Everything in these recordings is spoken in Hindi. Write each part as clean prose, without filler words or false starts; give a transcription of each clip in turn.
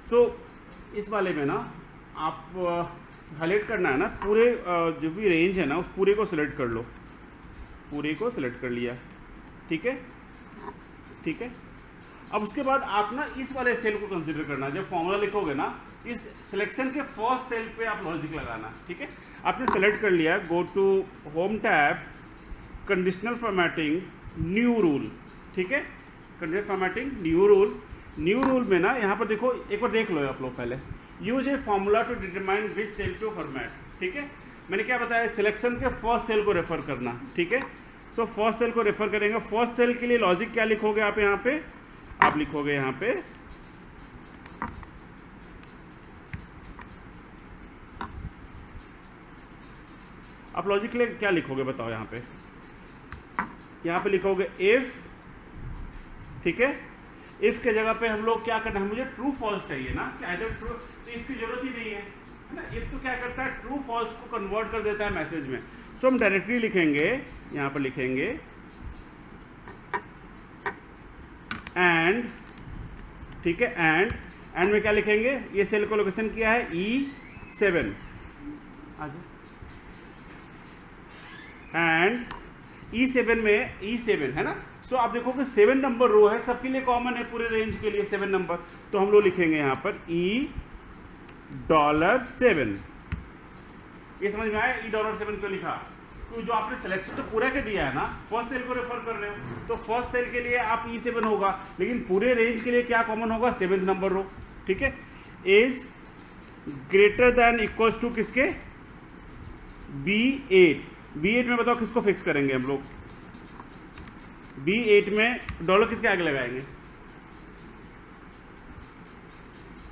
सो इस वाले में ना आप हाईलाइट करना है ना पूरे जो भी रेंज है ना उस पूरे को सिलेक्ट कर लो, पूरे को सिलेक्ट कर लिया, ठीक है ठीक है। अब उसके बाद आप ना इस वाले सेल को कंसीडर करना, जब फॉर्मूला लिखोगे ना इस सिलेक्शन के फर्स्ट सेल पे आप लॉजिक लगाना, ठीक है। आपने सेलेक्ट कर लिया, go to home tab, conditional formatting, new rule, ठीक है। Conditional formatting new rule, new rule में ना यहाँ पर देखो, एक बार देख लो आप लोग पहले, use a formula to determine which cell to format, ठीक है। मैंने क्या बताया, सिलेक्शन के फर्स्ट सेल को रेफर करना, ठीक है। सो फर्स्ट सेल को रेफर करेंगे, फर्स्ट सेल के लिए लॉजिक क्या लिखोगे आप यहाँ पे, आप लिखोगे यहाँ पे आप लॉजिक के लिए क्या लिखोगे बताओ, यहाँ पे लिखोगे इफ, ठीक है। इफ के जगह पे हम लोग क्या करना है, मुझे ट्रू फॉल्स चाहिए ना, कि आइदर ट्रू, तो इफ की जरूरत ही नहीं है ना। इफ तो क्या करता है, ट्रू फॉल्स को कन्वर्ट कर देता है मैसेज में। सो हम डायरेक्टली लिखेंगे, यहाँ पर लिखेंगे एंड, ठीक है। एंड में क्या लिखेंगे, ये सेल को लोकेशन किया है E7, एंड E7 में, E7 है ना। सो आप देखो कि 7 नंबर रो है, सबके लिए कॉमन है, पूरे रेंज के लिए 7 नंबर, तो हम लोग लिखेंगे यहाँ पर $7। ये समझ में आया $7 क्यों लिखा, तो जो आपने सिलेक्शन तो पूरा के दिया है ना, फर्स्ट सेल को रेफर कर रहे हो, तो फर्स्ट सेल के लिए आप E7 होगा, लेकिन पूरे रेंज के लिए क्या कॉमन होगा, 7 नंबर रो, ठीक है। Is greater than equals to किसके, B8। B8 में बताओ किसको फिक्स करेंगे हम लोग, B8 में डॉलर किसके आगे लगाएंगे,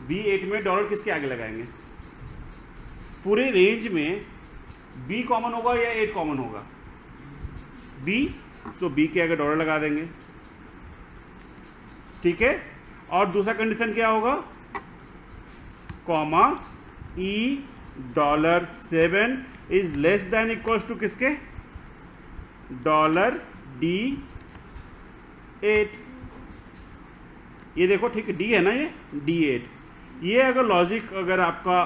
B8 में डॉलर किसके आगे लगाएंगे, पूरे रेंज में B कॉमन होगा या 8 कॉमन होगा, B, सो B के आगे डॉलर लगा देंगे, ठीक है। और दूसरा कंडीशन क्या होगा, comma $7 is less than equals to किसके, $D8। ये देखो ठीक है, D है ना, ये D8। ये अगर लॉजिक अगर आपका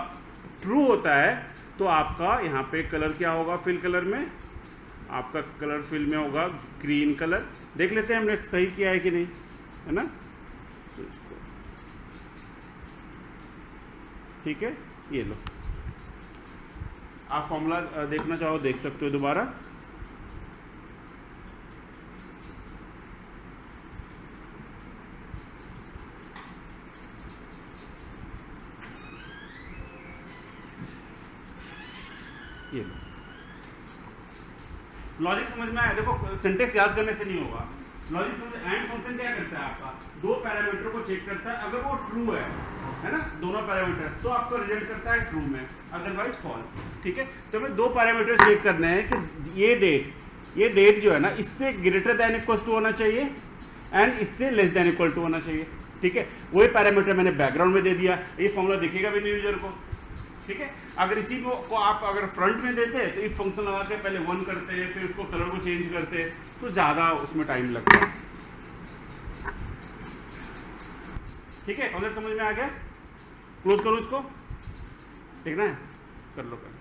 ट्रू होता है तो आपका यहाँ पे कलर क्या होगा, फिल कलर में आपका कलर फिल में होगा ग्रीन कलर। देख लेते हैं हमने सही किया है कि नहीं, है ना। ठीक है, ये लो, आप फॉर्मूला देखना चाहो देख सकते हो दोबारा। ये लो, लॉजिक समझ में आया। देखो सिंटेक्स याद करने से नहीं होगा, लॉजिक समझ। एंड फंक्शन क्या करता है, आपका दो पैरामीटर को चेक करता है, अगर वो ट्रू है ना, दोनों पैरामीटर, तो आपको रिजल्ट करता है ट्रू में, अदरवाइज फॉल्स, ठीक है। तो हमें दो पैरामीटर चेक करने हैं कि ये डेट जो है ना, इससे ग्रेटर देन इक्वल टू होना चाहिए एंड इससे लेस देन इक्वल टू होना चाहिए, ठीक है। वही पैरामीटर मैंने बैकग्राउंड में दे दिया, ये फॉर्मूला दिखेगा भी नहीं यूजर को, ठीक है। अगर इसी को आप अगर फ्रंट में देते हैं तो इफ फंक्शन लगा के पहले 1 करते हैं, फिर उसको कलर को चेंज करते हैं, तो ज़्यादा उसमें टाइम लगता है, ठीक है। कॉन्सेप्ट समझ में आ गया, क्लोज करो इसको, देखना है कर लो कर।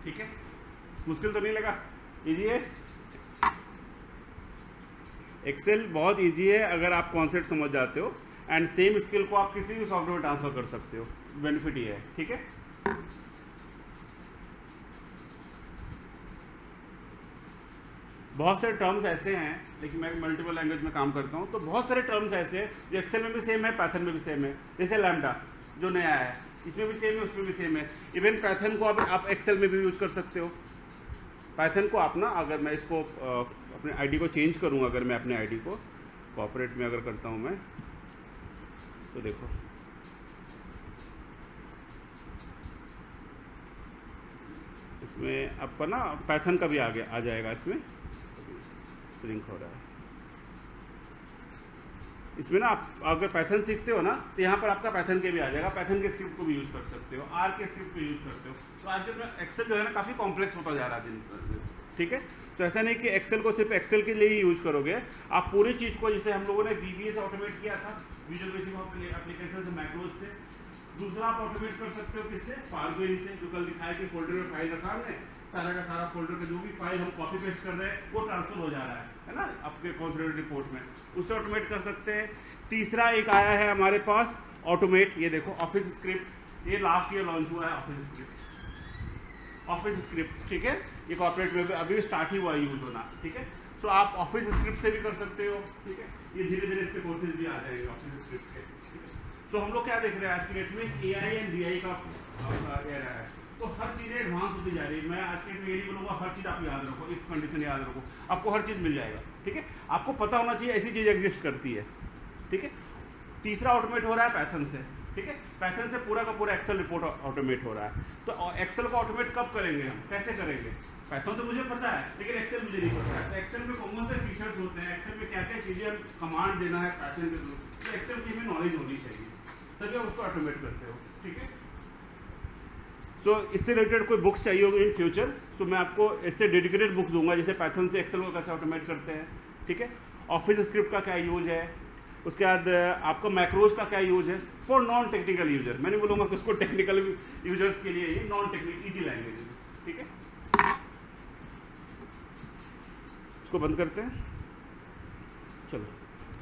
ठीक है, मुश्किल तो नहीं लगा, इजी है। एक्सेल बहुत इजी है अगर आप कॉन्सेप्ट समझ जाते हो, एंड सेम स्किल को आप किसी भी सॉफ्टवेयर में ट्रांसफर कर सकते हो, बेनिफिट ये है, ठीक है। बहुत सारे टर्म्स ऐसे हैं, लेकिन मैं मल्टीपल लैंग्वेज में काम करता हूँ, तो बहुत सारे टर्म्स ऐसे हैं जो एक्सेल में भी सेम है, पाइथन में भी सेम है। जैसे लैम्डा जो नया है, इसमें भी सेम है, उसमें भी सेम है। इवन पाइथन को आप एक्सेल में भी यूज कर सकते हो, पाइथन को आप ना, अगर मैं इसको अपने आईडी को चेंज करूँगा, अगर मैं अपने आईडी को कॉर्पोरेट में अगर करता हूँ मैं, तो देखो इसमें आपका ना पाइथन का भी आगे आ जाएगा, इसमें श्रिंक हो रहा है। इसमें ना आप अगर पाइथन सीखते हो ना, तो यहाँ पर आपका पाइथन के भी आ जाएगा, पाइथन के स्क्रिप्ट को भी यूज़ कर सकते हो, आर के स्क्रिप्ट को यूज़ करते हो। तो आज अपना एक्सेल जो है ना काफ़ी कॉम्प्लेक्स होता जा रहा है दिन पर, ठीक है। तो ऐसा नहीं कि एक्सेल को सिर्फ एक्सेल के लिए ही यूज़ करोगे, आप पूरी चीज़ को, जैसे हम लोगों ने VBA से ऑटोमेट किया था, विजुअल बेसिक एप्लीकेशन से, मैक्रोज से। दूसरा आप ऑटोमेट कर सकते हो किससे, पावर क्वेरी से, जो कल दिखाया कि फोल्डर में फाइल रखा हमने, सारा का सारा फोल्डर का जो भी फाइल हम कॉपी पेस्ट कर रहे हैं वो ट्रांसफर हो जा रहा है ना आपके कंसोलिडेटेड रिपोर्ट में, उससे ऑटोमेट कर सकते हैं। तीसरा एक आया है हमारे पास ऑटोमेट, ये देखो ऑफिस स्क्रिप्ट, ये लास्ट ईयर लॉन्च हुआ है ऑफिस स्क्रिप्ट, ऑफिस स्क्रिप्ट, ठीक है। ये कॉर्पोरेट में अभी स्टार्ट ही हुआ है यूज होना, ठीक है। तो आप ऑफिस स्क्रिप्ट से भी कर सकते हो, ठीक है। ये धीरे धीरे इसके कोर्सेज भी आ जाएंगे ऑफिस स्क्रिप्ट के, ठीक है। सो हम लोग क्या देख रहे हैं आज की डेट में, AI एंड BI का एरा है, तो हर चीज़ें एडवांस होती जा रही है। मैं आज के डेट में ये नहीं बोलूँगा हर चीज़ आप याद रखो, इफ कंडीशन याद रखो, आपको हर चीज़ मिल जाएगा, ठीक है। आपको पता होना चाहिए ऐसी चीज़ एग्जिस्ट करती है, ठीक है। तीसरा ऑटोमेट हो रहा है पाइथन से, ठीक है। पाइथन से पूरा का पूरा एक्सेल रिपोर्ट ऑटोमेट हो रहा है। तो एक्सेल को ऑटोमेट कब करेंगे हम, कैसे करेंगे? पाइथन तो मुझे पता है, लेकिन एक्सेल मुझे नहीं पता है। तो एक्सेल में कौन से फीचर्स होते हैं, एक्सेल में क्या क्या चीज़ें हम कमांड देना है पाइथन के थ्रू, तो एक्सेल की हमें नॉलेज होनी चाहिए, तभी आप उसको ऑटोमेट करते हो, ठीक है। सो इससे रिलेटेड कोई बुक्स चाहिए होगी इन फ्यूचर, सो मैं आपको इससे डेडिकेटेड बुक्स दूंगा, जैसे पाइथन से एक्सेल को कैसे ऑटोमेट करते हैं, ठीक है। ऑफिस स्क्रिप्ट का क्या यूज है, उसके बाद आपका मैक्रोज का क्या यूज है फॉर नॉन टेक्निकल यूजर। मैं नहीं बोलूँगा कि उसको टेक्निकल यूजर्स के लिए, ये नॉन टेक्निकल ईजी लैंग्वेज है, ठीक है। इसको बंद करते हैं। चलो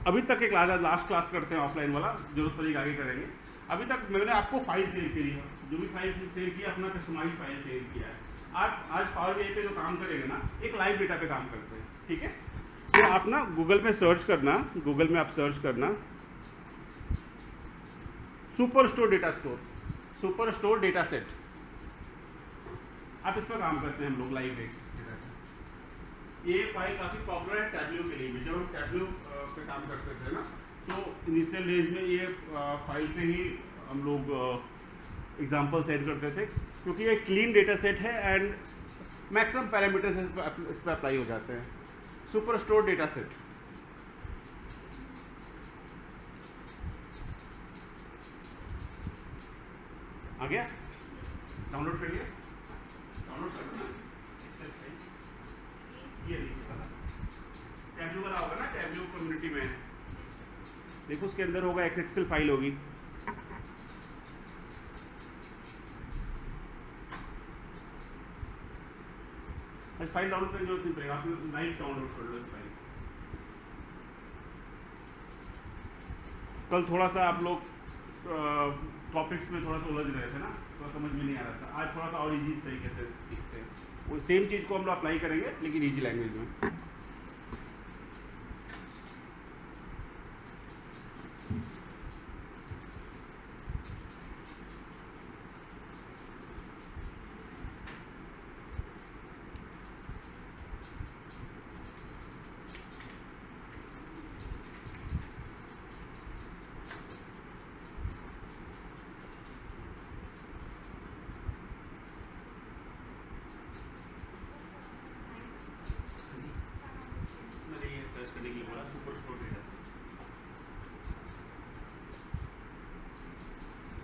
अभी तक एक लास्ट क्लास करते हैं ऑफलाइन वाला, जरूरत पड़ेगी आगे करेंगे। अभी तक मैंने आपको फाइल सेव करी है, जो भी फाइल सेव किया अपना कस्टमाइज फाइल सेव किया है। आज पावर BI पे जो काम करेंगे ना, एक लाइव डेटा पे काम करते हैं, ठीक है। तो आप ना गूगल में सर्च करना, गूगल में आप सर्च करना superstore data store, superstore data set, आप इस पर काम करते हैं हम लोग लाइव डेटा। ये फाइल काफ़ी पॉपुलर है टैब्ल्यू के लिए भी, जब हम टैब्ल्यू पे काम करते थे ना, तो इनिशियल डेज में ये फाइल पे ही हम लोग एग्जांपल सेट करते थे, क्योंकि ये क्लीन डेटा सेट है एंड मैक्सिमम पैरामीटर्स इस पर अप्लाई हो जाते हैं। सुपरस्टोर डेटा सेट, आ गया, डाउनलोड कर लिया, डाउनलोड कर लो ना एक्सेल फाइल, ये टैब्ल्यू वाला होगा ना, टैब्ल्यू कम्युनिटी में देखो, उसके अंदर होगा एक एक्सेल फाइल होगी, इस फाइल डाउनलोड करने की जरूरत नहीं पड़ेगा, आप लाइव डाउनलोड कर लो इस फाइल। कल थोड़ा सा आप लोग टॉपिक्स में थोड़ा सा उलझ रहे थे ना, थोड़ा समझ में नहीं आ रहा था, आज थोड़ा सा और इजी तरीके से सीखते हैं। वो सेम चीज़ को हम लोग अप्लाई करेंगे लेकिन इजी लैंग्वेज में।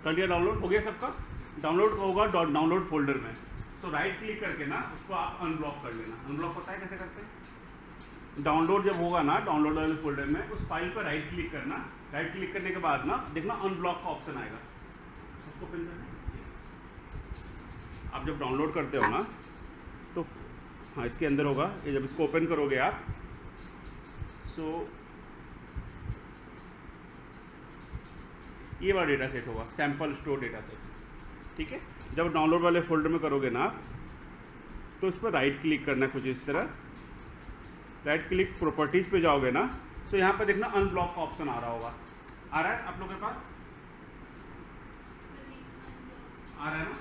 कर लिया, डाउनलोड हो गया सबका, डाउनलोड होगा डाउनलोड फोल्डर में, तो राइट क्लिक करके ना उसको आप अनब्लॉक कर लेना। अनब्लॉक पता है कैसे करते हैं? डाउनलोड जब होगा ना, डाउनलोड वाले फोल्डर में उस फाइल पर राइट क्लिक करना, राइट क्लिक करने के बाद ना देखना अनब्लॉक का ऑप्शन आएगा, उसको पिन करना। आप जब डाउनलोड करते हो ना, तो हाँ इसके अंदर होगा, ये जब इसको ओपन करोगे आप, सो ये वाला डेटा सेट होगा, सैम्पल स्टोर डेटा सेट, ठीक है। जब डाउनलोड वाले फोल्डर में करोगे ना आप, तो इस पर राइट क्लिक करना कुछ इस तरह, राइट क्लिक प्रॉपर्टीज़ पे जाओगे ना, तो यहाँ पर देखना अनब्लॉक का ऑप्शन आ रहा होगा, आ रहा है आप लोगों के पास, आ रहा है ना,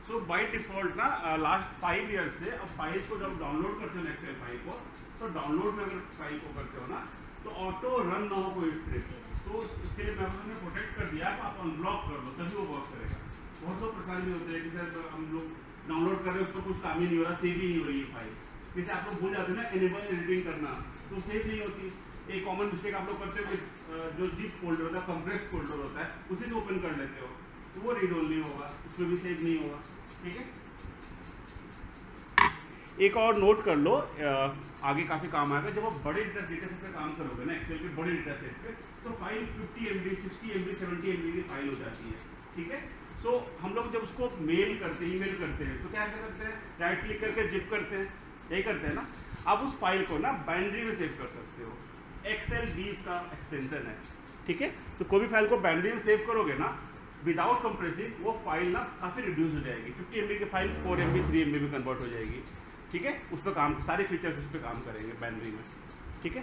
सो बाय डिफॉल्ट ना लास्ट 5 ईयर्स से अब फाइल को जब डाउनलोड करते हो एक्सेल फाइल को, तो डाउनलोड में अगर फाइल को करते हो ना तो ऑटो रन ना हो कोई स्क्रिप्ट, तो इसके लिए मैंने प्रोटेक्ट कर दिया आप अनब्लॉक कर दो तभी वो वर्क करेगा। बहुत लोग परेशान भी होते हैं कि सर हम लोग डाउनलोड कर रहे हैं उस पर कुछ काम ही नहीं हो रहा, सेव ही नहीं हो रही है फाइल। जैसे आप लोग भूल जाते हैं ना एनेबल एडिटिंग करना, तो सेव नहीं होती। एक कॉमन मिस्टेक आप लोग करते हो कि जो जिप फोल्डर होता है, कंप्रेस्ड फोल्डर होता है, उसी से ओपन कर लेते हो, तो वो रीड ओनली होगा, उसमें भी सेव नहीं होगा। ठीक है, एक और नोट कर लो, आगे काफ़ी काम आएगा जब आप बड़े डेटा सेट पे काम करोगे ना, एक्सेल के बड़े डेटा सेट पे, तो फाइल 50 MB 60 MB 70 MB की फाइल हो जाती है। ठीक है, सो हम लोग जब उसको मेल करते हैं, ईमेल करते हैं, तो क्या ऐसा करते हैं, राइट क्लिक करके जिप करते हैं, यही करते हैं ना। आप उस फाइल को ना बाइनरी में सेव कर सकते हो, XLB का एक्सटेंशन है। ठीक है, तो कोई भी फाइल को बाइनरी में सेव करोगे ना विदाउट कंप्रेसिंग, वो फाइल ना काफ़ी रिड्यूस हो जाएगी। 50 MB की फाइल 4 MB 3 MB में कन्वर्ट हो जाएगी। ठीक है, उस पर काम, सारे फीचर्स उस पर काम करेंगे बाइनरी में। ठीक है,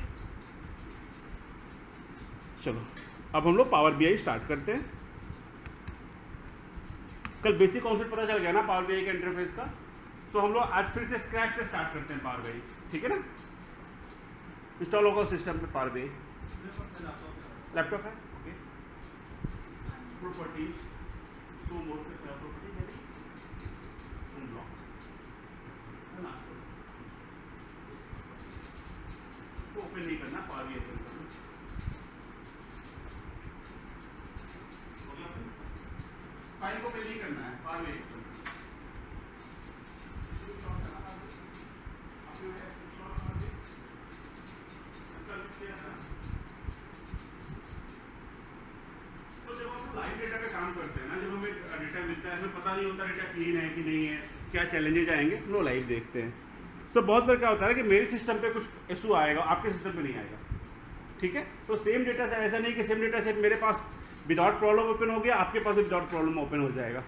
चलो अब हम लोग पावर BI स्टार्ट करते हैं। कल बेसिक कॉन्सेप्ट पता चल गया ना पावर BI के इंटरफेस का, तो हम लोग आज फिर से स्क्रैच से स्टार्ट करते हैं पावर BI। ठीक है ना, इंस्टॉल होगा सिस्टम पे पावर BI। लैपटॉप है, ओके। प्रॉपर्टीज, तो मोड पे प्रॉपर्टीज है, अनब्लॉक है ना, तो ओपन नहीं करना, पावर BI ओपन करना। फाइल को ओपन नहीं करना है, पावर BI ओपन करना। लाइव डेटा पे काम करते हैं ना, जब हमें डेटा मिलता है हमें पता नहीं होता डेटा क्लीन है कि नहीं है, क्या चैलेंजेज आएंगे, हम लोग लाइव देखते हैं। सो बहुत बार क्या होता है कि मेरे सिस्टम पे कुछ इशू आएगा, आपके सिस्टम पे नहीं आएगा। ठीक है, तो सेम डेटा सेट, ऐसा नहीं कि सेम डेटा सेट मेरे पास विदाउट प्रॉब्लम ओपन हो गया, आपके पास विदाउट प्रॉब्लम ओपन हो जाएगा।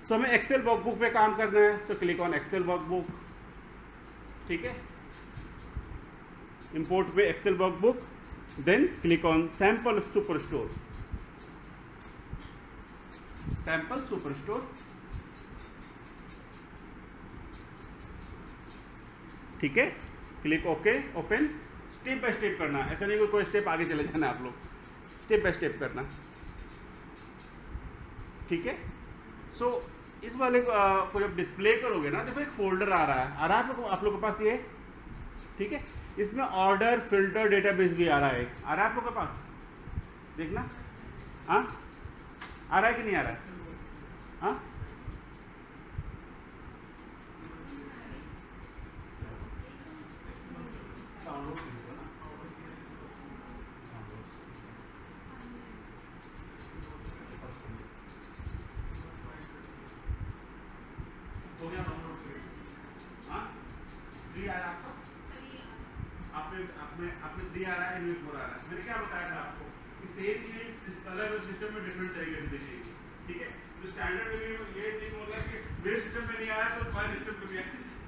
सो हमें एक्सेल वर्कबुक पे काम करना है, सो क्लिक ऑन एक्सेल वर्कबुक। ठीक है, इंपोर्ट पे Excel workbook, then click on sample superstore, sample superstore. ठीक है, click okay, open. Step by step करना, ऐसा नहीं कोई स्टेप आगे चले जाना, आप लोग स्टेप बाय स्टेप करना। ठीक है, सो इस वाले को जब डिस्प्ले करोगे ना, देखो एक फोल्डर आ रहा है आप लोग के पास ये। ठीक है, इसमें ऑर्डर फिल्टर डेटाबेस भी आ रहा है, आ रहा है आप लोग के पास, देखना। हाँ, आ रहा है कि नहीं आ रहा है? हाँ, हो गया डाउनलोड? हाँ, 3 आया आपको? आपने 3 आ रहा है, इनमें 4 आ रहा है। मैंने क्या बताया था आपको कि सेम चीज अलग सिस्टम में डिफरेंट तरीके से दिखेगी। ठीक है, तो स्टैंडर्ड में ये नहीं होगा कि मेरे सिस्टम में नहीं आया तो तुम्हारे सिस्टम में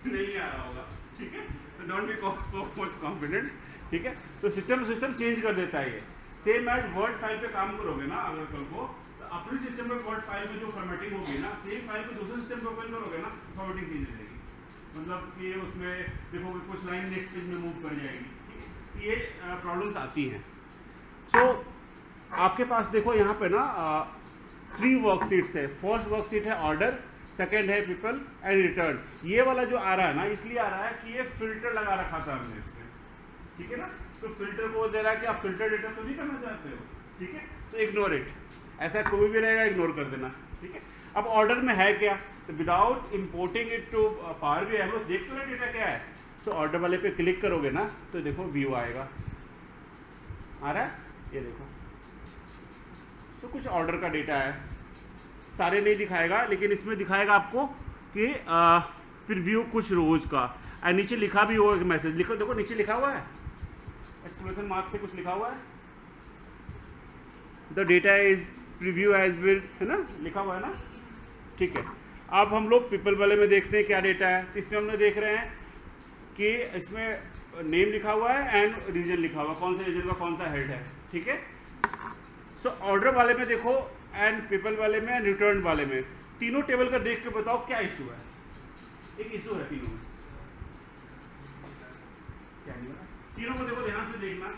भी नहीं आ रहा होगा। ठीक है, तो don't be so much confident. ठीक है, तो सिस्टम चेंज कर देता है ये। सेम एज वर्ड फाइल पे काम करोगे ना अगर कल को, तो अपने सिस्टम में वर्ड फाइल में जो फॉर्मेटिंग होगी ना, सेम फाइल को दूसरे सिस्टम पे ओपन करोगे ना, फॉर्मेटिंग चेंज हो जाएगी। मतलब कि उसमें देखोगे कुछ लाइन नेक्स्ट पेज में मूव कर जाएगी। ठीक है, ये प्रॉब्लम्स आती हैं। सो आपके पास देखो यहाँ पे ना 3 वर्कशीट्स है। फर्स्ट वर्कशीट है ऑर्डर, सेकंड है पीपल एंड रिटर्न। ये वाला जो आ रहा है ना, इसलिए आ रहा है कि ये फिल्टर लगा रखा था हमने इसमें। ठीक है ना, तो फिल्टर को दे रहा है कि आप फिल्टर डेटा तो नहीं करना चाहते हो। ठीक है, सो इग्नोर इट, ऐसा कोई भी रहेगा इग्नोर कर देना। ठीक है, अब ऑर्डर में है क्या, तो without importing it to power BI हम लोग देख तो रहे डेटा क्या है। सो ऑर्डर वाले पे क्लिक करोगे ना, तो देखो व्यू आएगा, आ रहा है, ये देखो। तो कुछ ऑर्डर का डेटा है, सारे नहीं दिखाएगा, लेकिन इसमें दिखाएगा आपको कि प्रीव्यू कुछ रोज का, और नीचे लिखा भी होगा मैसेज। लिखो, देखो नीचे लिखा हुआ है, एक्सक्लेमेशन मार्क से कुछ लिखा हुआ है, the data is preview has been, है ना, लिखा हुआ है ना। ठीक है, अब हम लोग पीपल वाले में देखते हैं क्या डेटा है। इसमें हमने देख रहे हैं कि इसमें नेम लिखा हुआ है एंड रीजन लिखा हुआ है, कौन सा रीजन का कौन सा हेड है। ठीक है, सो ऑर्डर वाले में देखो एंड पीपल वाले में एंड रिटर्न वाले में तीनों टेबल का देख के बताओ क्या इशू है। एक इशू है तीनों में, क्या नहीं हो रहा? तीनों को देखो, ध्यान से देखना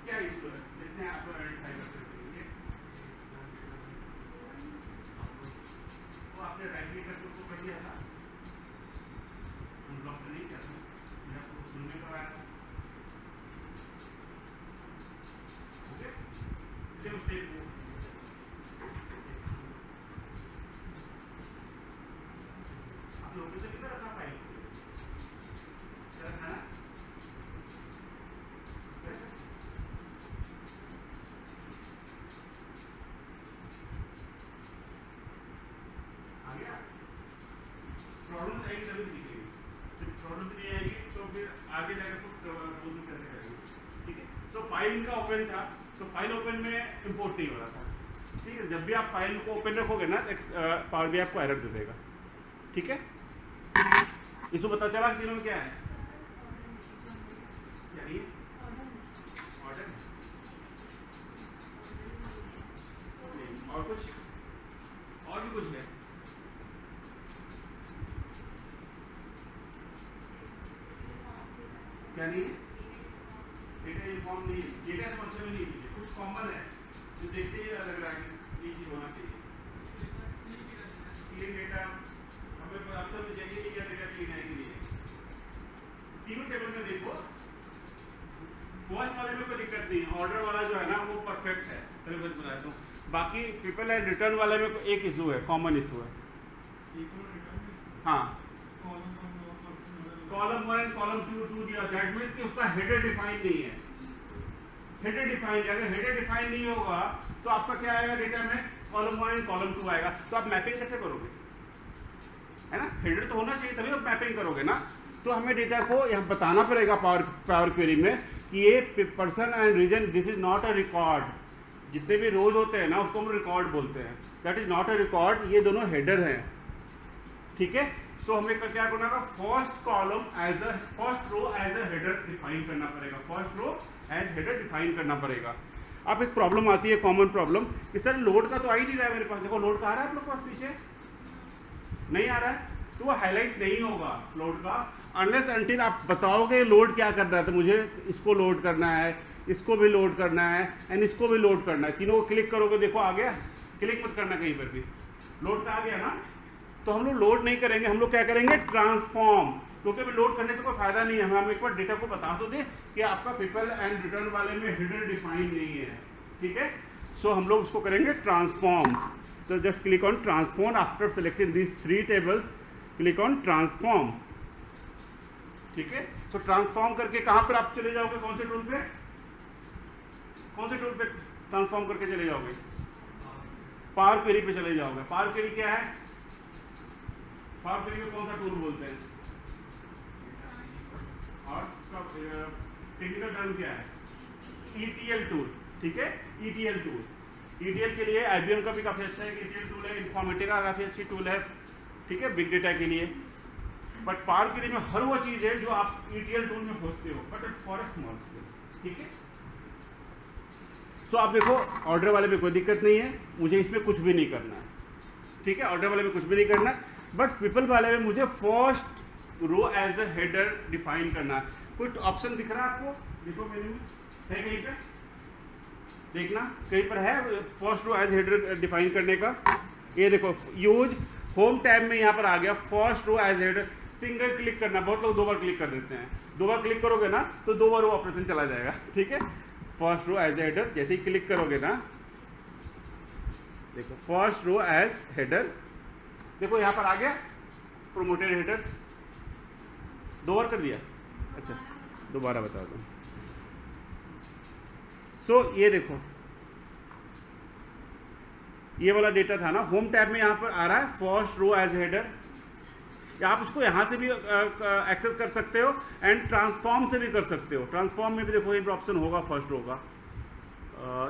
क्या इशू है, देखते हैं आपको आइडेंटिफाई कर सकते हैं। तो आपने राइट क्लिक करके उसको कर दिया था, अनब्लॉक तो नहीं किया था, मैं आपको सुनने को आया था। ओके, सेम स्टेप वो आप लोगों से किधर रखा फाइल रखना है आ गया। प्रॉब्लम आएगी तभी दिखेगी, जब प्रॉब्लम नहीं आएगी तो फिर आगे जाकर तो क्लोजिंग कैसे करेंगे। ठीक है, सो फाइल का ओपन था, तो फाइल ओपन में इंपोर्ट नहीं हो रहा था। ठीक है, जब भी आप फाइल को ओपन रखोगे ना पावर बीआई आपको एरर दे देगा। ठीक है, इसको पता चला कि तीनों में क्या है, यानी ऑर्डर और कुछ और भी कुछ है। क्या नहीं है, डेटा यूनिफॉर्म नहीं है, डेटा समस्या में नहीं है, कुछ कॉमन है जो देखते ही लग रहा है कि ये चीज होना चाहिए। क्लीन डेटा हमें अब तो चाहिए कि क्या डेटा क्लीन है कि नहीं है। तीनों टेबल में देखो, फर्स्ट वाले में कोई दिक्कत नहीं है, ऑर्डर वाला जो है ना वो परफेक्ट है, चलो मैं बताता हूँ। बाकी पीपल एंड रिटर्न वाले में एक इशू है, कॉमन इशू है। हाँ, कॉलम 1 एंड कॉलम 2 दिया, दैट मींस कि उसका हेडर डिफाइन नहीं है। हेडर डिफाइन, अगर हेडर डिफाइन नहीं होगा तो आपका क्या आएगा डेटा में, कॉलम 1 एंड कॉलम 2 आएगा। तो आप मैपिंग कैसे करोगे, है ना? हेडर तो होना चाहिए तभी आप मैपिंग करोगे ना। तो हमें डेटा को यहाँ बताना पड़ेगा पावर क्वेरी में कि ये person and region this is not a record. जितने भी रोज होते हैं ना उसको हम रिकॉर्ड बोलते हैं, that is not a record, ये दोनों हेडर हैं। ठीक है, सो हमें क्या करना होगा, first column as a first row as a header define करना पड़ेगा, first row as header define करना पड़ेगा। अब एक प्रॉब्लम आती है, कॉमन प्रॉब्लम कि सर लोड का तो आ ही नहीं रहा है मेरे पास। देखो लोड का आ रहा है आप लोग के पास, पीछे नहीं आ रहा है तो वो हाईलाइट नहीं होगा लोड का, अनलेस अनटिल आप बताओगे लोड क्या करना है। तो मुझे इसको लोड करना है, इसको भी लोड करना है एंड इसको भी लोड करना है, तीनों को क्लिक करोगे, देखो आ गया। क्लिक मत करना कहीं पर भी, लोड का आ गया ना। तो हम लोग लोड नहीं करेंगे, हम लोग क्या करेंगे, ट्रांसफॉर्म, क्योंकि अभी लोड करने से कोई फायदा नहीं है। हम एक बार डेटा को बता तो दे कि आपका पीपल एंड रिटर्न वाले में हेडर डिफाइन नहीं है। ठीक है, सो हम लोग उसको करेंगे transform. So just click on transform after selecting these 3 tables, click on transform. ठीक है, सो ट्रांसफॉर्म करके कहां पर आप चले जाओगे, कौन से टूल पे, कौन से टूल पे ट्रांसफॉर्म करके चले जाओगे, पावर क्वेरी पे चले जाओगे। पावर क्वेरी क्या है, पावर क्वेरी में कौन सा टूल बोलते हैं और उसका टेक्निकल टर्म क्या है, ETL टूल। ठीक है, ETL टूल, ETL के लिए IBM का भी काफी अच्छा है ETL टूल है, इन्फॉर्मेटिका का काफी अच्छी टूल है। ठीक है, बिग डेटा के लिए। बट पावर क्वेरी में हर वो चीज है जो आप ETL टूल में खोजते हो, but for a small scale. ठीक है, सो आप देखो ऑर्डर वाले में कोई दिक्कत नहीं है, मुझे इसमें कुछ भी नहीं करना है। ठीक है, ऑर्डर वाले में कुछ भी नहीं करना, बट पीपल वाले में मुझे first row as a header define करना है। कोई ऑप्शन दिख रहा है आपको, देखो मेन्यू है कहीं पे, देखना कहीं पर है first row as header define करने का। ये देखो यूज होम टैब में यहाँ पर आ गया first row as header, single click करना, बहुत लोग 2 बार क्लिक कर देते हैं। 2 बार क्लिक करोगे ना तो 2 बार वो ऑपरेशन चला जाएगा। ठीक है, फर्स्ट रो एज हेडर, जैसे ही क्लिक करोगे ना, देखो फर्स्ट रो एज हेडर, देखो यहाँ पर आ गया प्रोमोटेड हेडर्स। 2 बार कर दिया, अच्छा दोबारा बता दो। सो ये देखो ये वाला डेटा था ना, होम टैब में यहाँ पर आ रहा है फर्स्ट रो एज हेडर। आप उसको यहाँ से भी एक्सेस कर सकते हो एंड ट्रांसफॉर्म से भी कर सकते हो। ट्रांसफॉर्म में भी देखो एक ऑप्शन होगा फर्स्ट रो का,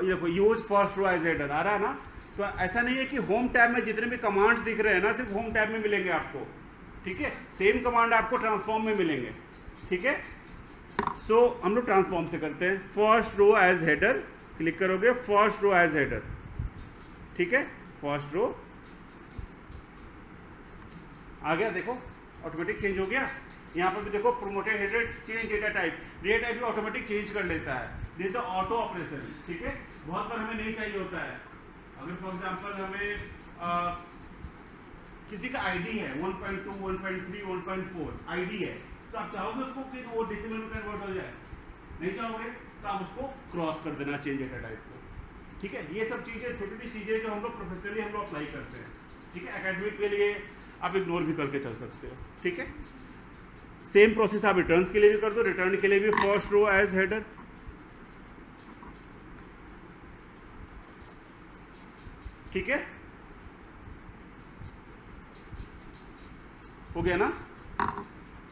ये देखो use first row as header आ रहा है ना। तो ऐसा नहीं है कि होम टैब में जितने भी कमांड्स दिख रहे हैं ना सिर्फ होम टैब में मिलेंगे आपको। ठीक है, सेम कमांड आपको ट्रांसफॉर्म में मिलेंगे। ठीक है, सो हम लोग ट्रांसफॉर्म से करते हैं। First row as header click करोगे, फर्स्ट रो एज हेडर। ठीक है, फर्स्ट रो आ गया, देखो ऑटोमेटिक चेंज हो गया। यहाँ पर भी देखो promoted headed change data type, data type भी ऑटोमेटिक चेंज कर लेता है, दिस द ऑटो ऑपरेशन। ठीक है, बहुत बार हमें नहीं चाहिए होता है, अगर फॉर एग्जांपल हमें किसी का आईडी है 1.2 1.3 1.4 आईडी है, तो आप चाहोगे उसको कि वो डेसिमल में कन्वर्ट हो जाए? नहीं चाहोगे, तो आप उसको क्रॉस कर देना चेंज डेटा टाइप को। ठीक है, ये सब चीज़ें छोटी छोटी चीज़ें जो हम लोग प्रोफेशनली हम लोग अप्लाई करते हैं। ठीक है, एकेडमिक के लिए आप इग्नोर भी करके चल सकते हो। ठीक है, सेम प्रोसेस आप रिटर्न्स के लिए भी कर दो, रिटर्न के लिए भी फर्स्ट रो एज हेडर। ठीक है, हो गया ना।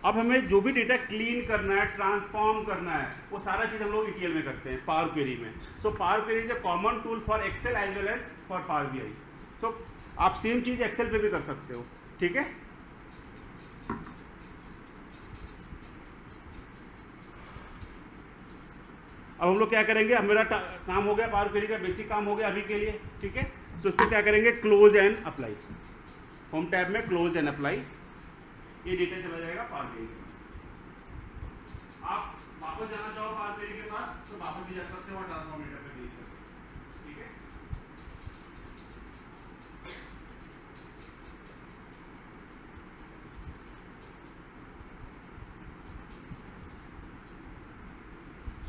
अब हमें जो भी डेटा क्लीन करना है, ट्रांसफॉर्म करना है, वो सारा चीज हम लोग ETL में करते हैं, पावर क्वेरी में। So power query is a common tool for Excel as well as for power BI। So आप सेम चीज एक्सेल पे भी कर सकते हो। ठीक है, अब हम लोग क्या करेंगे, अब मेरा काम हो गया, पावर क्वेरी का बेसिक काम हो गया अभी के लिए। ठीक है, सो उसको क्या करेंगे, close and apply. Home tab में क्लोज एंड अप्लाई, ये डेटा चला जाएगा पावर क्वेरी के पास। आप वापस जाना चाहो पावर क्वेरी के पास तो वापस भी जा सकते हो और ट्रांसफॉर्म डेटा पे भेज सकते हो। ठीक है,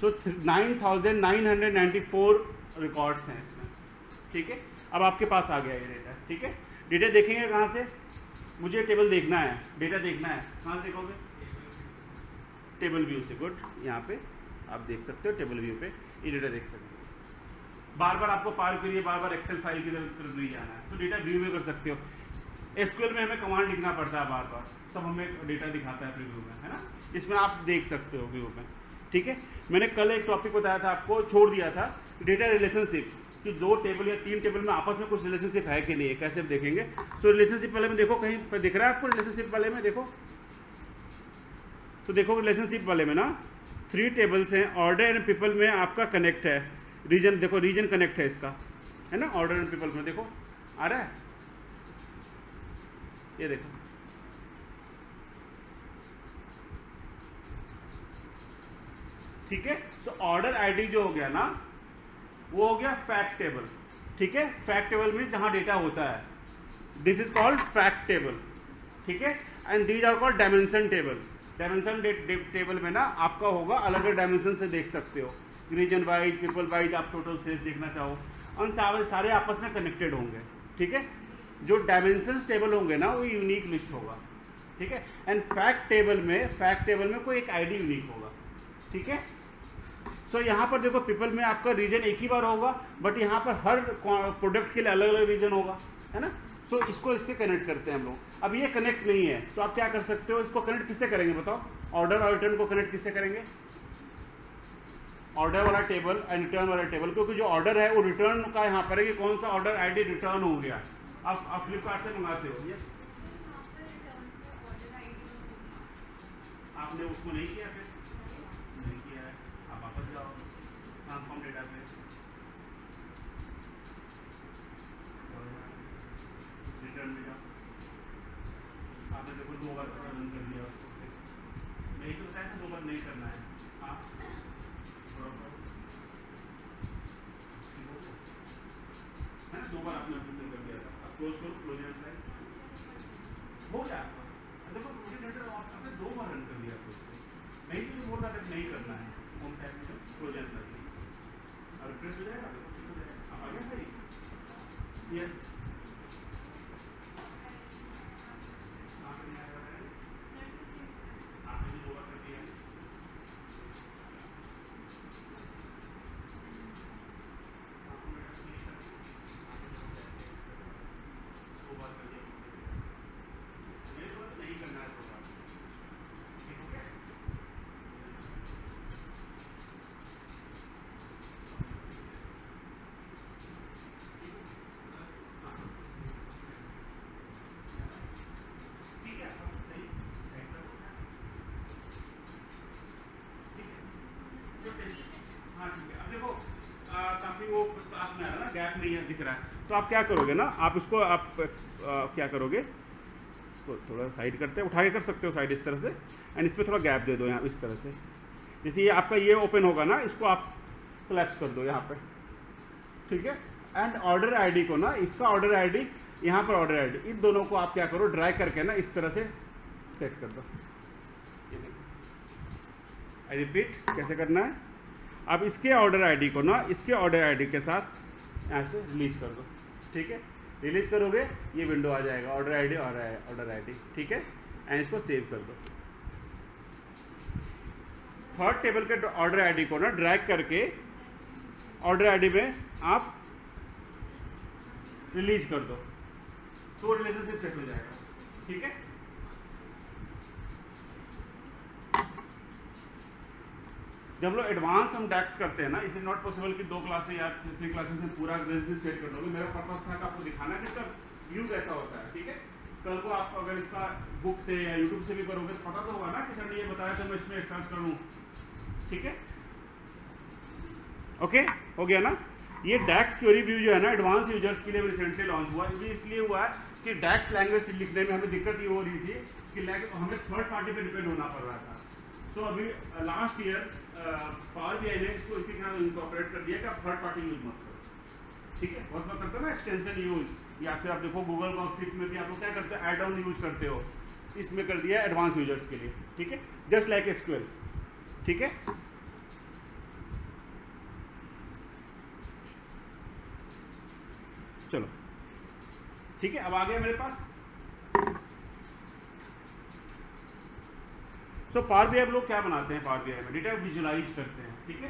सो 9994 रिकॉर्ड्स हैं इसमें। ठीक है, अब आपके पास आ गया ये डेटा। ठीक है, डेटा देखेंगे कहाँ से, मुझे टेबल देखना है, डेटा देखना है, कहाँ से देखोगे, टेबल व्यू से। गुड, यहाँ पे आप देख सकते हो, टेबल व्यू पे ये डेटा देख सकते हो। बार बार आपको पावर क्वेरी, बार बार एक्सेल फाइल की तरफ नहीं जाना है, तो डेटा व्यू में कर सकते हो। SQL में हमें कमांड लिखना पड़ता है बार बार, तब हमें डेटा दिखाता है प्रीव्यू में, है ना। इसमें आप देख सकते हो व्यू में। ठीक है, मैंने कल एक टॉपिक बताया था आपको, छोड़ दिया था, डेटा रिलेशनशिप, कि 2 टेबल या 3 टेबल में आपस में कुछ रिलेशनशिप है कि नहीं है, कैसे देखेंगे। सो रिलेशनशिप वाले में देखो, कहीं पर दिख रहा है आपको रिलेशनशिप वाले में, देखो। तो देखो रिलेशनशिप वाले में ना 3 टेबल्स हैं, ऑर्डर एंड पीपल में आपका कनेक्ट है, रीजन देखो, रीजन कनेक्ट है इसका, है ना। ऑर्डर एंड पीपल में देखो आ रहा है, ये देखो। ठीक है, सो ऑर्डर आईडी जो हो गया ना, वो हो गया फैक्ट टेबल। ठीक है, फैक्ट टेबल मीन्स जहां डेटा होता है, this is called fact table. ठीक है, and these are called dimension table. Dimension table में ना आपका होगा अलग अलग डायमेंशन से देख सकते हो, रीजन वाइज, पीपल वाइज, आप टोटल सेल्स देखना चाहो, और सारे आपस में कनेक्टेड होंगे। ठीक है, जो डायमेंशंस टेबल होंगे ना वो यूनिक लिस्ट होगा। ठीक है, एंड फैक्ट टेबल में कोई एक आईडी यूनिक होगा। ठीक है, सो यहाँ पर देखो पीपल में आपका रीजन एक ही बार होगा, बट यहाँ पर हर प्रोडक्ट के लिए अलग अलग रीजन होगा, है ना। सो इसको इससे कनेक्ट करते हैं हम लोग। अब ये कनेक्ट नहीं है तो आप क्या कर सकते हो, इसको कनेक्ट किससे करेंगे बताओ, ऑर्डर और रिटर्न को कनेक्ट किससे करेंगे, ऑर्डर वाला टेबल एंड रिटर्न वाला टेबल, क्योंकि जो ऑर्डर है वो रिटर्न का यहाँ पर है कि कौन सा ऑर्डर आईडी रिटर्न हो गया। आप फ्लिपकार्ट से मंगाते हो, यस, आपने उसको नहीं किया, फिर नहीं किया है, आप वापस जाओ ट्रांसफॉर्म डेटा पे, रिटर्न में जाओ, आपने देखो 2 बार रन कर दिया उसको, नहीं तो बताया था 2 बार नहीं करना है। हाँ, है ना, 2 बार आपने रन कर दिया था, अब क्लोज एंड ट्राई हो गया आपका। देखो आपने 2 बार रन कर दिया उसको, नहीं तो बोल रहा नहीं करना है, होम टैब में क्लोज एंड ट्राई और रिफ्रेश हो जाएगा, देखो आ गया सही, यस। काफी वो साथ में आ रहा है ना, गैप नहीं है दिख रहा है, तो आप क्या करोगे ना, आप इसको आप क्या करोगे, इसको थोड़ा साइड करते हैं, उठा के कर सकते हो साइड इस तरह से, एंड इस पर थोड़ा गैप दे दो यहाँ इस तरह से। जैसे ये आपका ये ओपन होगा ना, इसको आप कोलैप्स कर दो यहाँ पे, ठीक है। एंड ऑर्डर आईडी को ना, इसका ऑर्डर आईडी, यहाँ पर ऑर्डर आईडी, इन दोनों को आप क्या करो, ड्रैग करके ना इस तरह से सेट कर दो। आई रिपीट, कैसे करना है, आप इसके ऑर्डर आईडी को ना इसके ऑर्डर आईडी के साथ यहाँ से रिलीज कर दो, ठीक है। रिलीज करोगे ये विंडो आ जाएगा, ऑर्डर आईडी और ऑर्डर आईडी, ठीक है। एंड इसको सेव कर दो। थर्ड टेबल के ऑर्डर आईडी को ना ड्रैग करके ऑर्डर आईडी में आप रिलीज कर दो, तो रिलेशनशिप सेट हो जाएगा, ठीक है। जब लोग एडवांस हम डैक्स करते हैं ना, इट इज नॉट पॉसिबल कि 2 क्लासेस या 3 क्लासेस में पूरा रिलेशनशिप सेट कर दोगे। मेरा पर्पस था कि आपको दिखाना कि इसका व्यू कैसा होता है, ठीक है। कल को आप अगर इसका बुक से या यूट्यूब से भी करोगे तो पता तो होगा ना कि सर ने ये बताया तो मैं इसमें सर्च करूँ, ठीक है। ओके, हो गया ना। ये डैक्स क्वेरी व्यू जो है ना, एडवांस यूजर्स के लिए रिसेंटली लॉन्च हुआ। ये इसलिए हुआ है कि डैक्स लैंग्वेज लिखने में हमें दिक्कत ये हो रही थी कि हमें थर्ड पार्टी पे डिपेंड होना पड़ रहा था। तो अभी लास्ट ईयर पावर बीआई ने इसको इसी के साथ इनकॉर्पोरेट कर दिया कि आप थर्ड पार्टी यूज मत करो, ठीक है। बहुत बार करते हो ना एक्सटेंशन यूज, या फिर आप देखो गूगल वर्कशीट में भी आप लोग क्या करते हैं, ऐड ऑन यूज करते हो, इसमें कर दिया एडवांस यूजर्स के लिए, ठीक है। जस्ट लाइक एसक्यूएल, ठीक है। चलो ठीक है, अब आ गया मेरे पास। सो पावर बीआई लोग क्या बनाते हैं, पावर बीआई में डेटा विजुअलाइज करते हैं, ठीक है।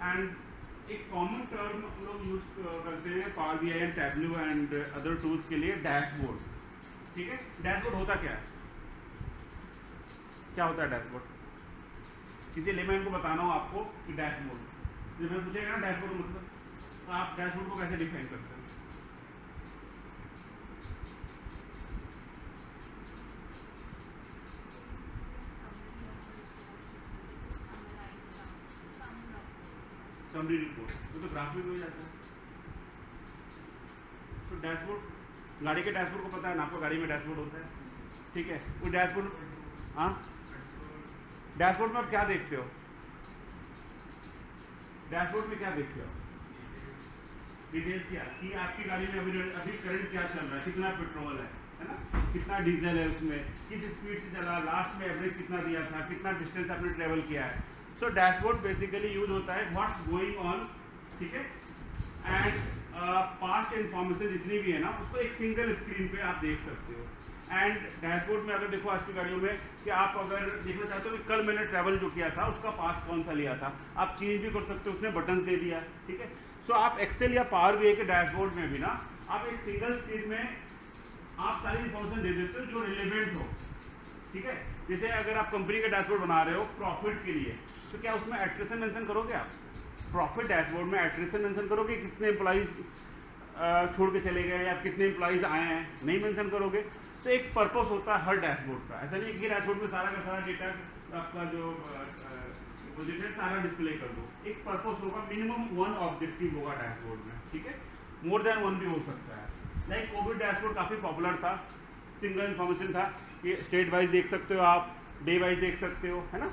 एंड एक कॉमन टर्म लोग यूज करते हैं power BI and Tableau and other tools के लिए, डैशबोर्ड, ठीक है। डैशबोर्ड होता क्या है, क्या होता है डैशबोर्ड? किसी लेमैन को बताना हो आपको कि डैशबोर्ड, जब मैं पूछेगा ना डैशबोर्ड मतलब, तो आप डैशबोर्ड को कैसे डिफाइन करते हैं? समरी रिपोर्ट, तो ग्राफ में हो जाता है। तो डैशबोर्ड, गाड़ी के डैशबोर्ड को पता है ना आपको, गाड़ी में डैशबोर्ड होता है, ठीक है। वो डैशबोर्ड, हाँ, डैशबोर्ड में आप क्या देखते हो? डैशबोर्ड में क्या देखते हो? डिटेल्स क्या, कि आपकी गाड़ी में अभी करंट क्या चल रहा है, कितना पेट्रोल है ना, कितना डीजल है उसमें, किस स्पीड से चला, लास्ट में एवरेज कितना दिया था, कितना डिस्टेंस आपने ट्रेवल किया है। सो डैशबोर्ड बेसिकली यूज होता है व्हाट्स गोइंग ऑन, ठीक है। एंड पास्ट इन्फॉर्मेशन जितनी भी है ना, उसको एक सिंगल स्क्रीन पे आप देख सकते हो। एंड डैशबोर्ड में अगर देखो आज की गाड़ियों में कि आप अगर देखना चाहते हो कि कल मैंने ट्रैवल जो किया था उसका पास्ट कौन सा लिया था, आप चेंज भी कर सकते हो, उसने बटन्स दे दिया, ठीक है। सो आप एक्सेल या पावर बीआई के डैशबोर्ड में भी ना आप एक सिंगल स्क्रीन में आप सारी इन्फॉर्मेशन दे देते हो जो रिलेवेंट हो, ठीक है। जैसे अगर आप कंपनी का डैशबोर्ड बना रहे हो प्रॉफिट के लिए, तो क्या उसमें एट्रिशन मेंशन करोगे आप? प्रॉफिट डैशबोर्ड में एट्रिशन मेंशन करोगे, कितने एम्प्लॉइज छोड़ के चले गए या कितने एम्प्लॉइज आए हैं? नहीं मेंशन करोगे। तो एक पर्पस होता है हर डैशबोर्ड का, ऐसा नहीं कि डैशबोर्ड में सारा का सारा डेटा आपका जो डेटा सारा डिस्प्ले कर दो। एक पर्पस होगा, मिनिमम 1 ऑब्जेक्टिव होगा डैशबोर्ड में, ठीक है। मोर देन 1 भी हो सकता है। लाइक कोविड डैशबोर्ड काफ़ी पॉपुलर था, सिंगल इन्फॉर्मेशन था कि स्टेट वाइज देख सकते हो आप, डे वाइज देख सकते हो, है ना।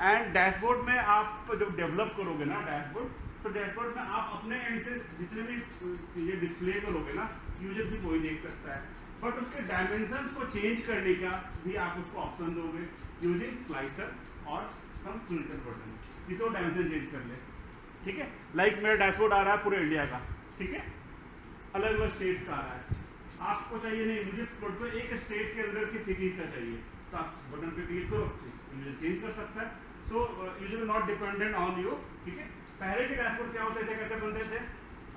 एंड डैशबोर्ड में आप जब डेवलप करोगे ना डैशबोर्ड, तो डैशबोर्ड में आप अपने एंड से जितने भी ये डिस्प्ले करोगे ना, यूजर सिर्फ वही देख सकता है, बट उसके डायमेंशंस को चेंज करने का भी आप उसको ऑप्शन दोगे यूजिंग स्लाइसर और सम फिल्टर बटन, जिससे वो डायमेंशन चेंज कर ले, ठीक है। लाइक मेरा डैशबोर्ड आ रहा है पूरे इंडिया का, ठीक है, अलग अलग स्टेट्स का आ रहा है, आपको चाहिए नहीं, मुझे एक स्टेट के अंदर की सिटीज का चाहिए, तो आप बटन पे क्लिक करो, यूजर चेंज कर सकता है। सो user not dependent on you, ठीक है। पहले के डैशबोर्ड क्या होते थे, कैसे बनते थे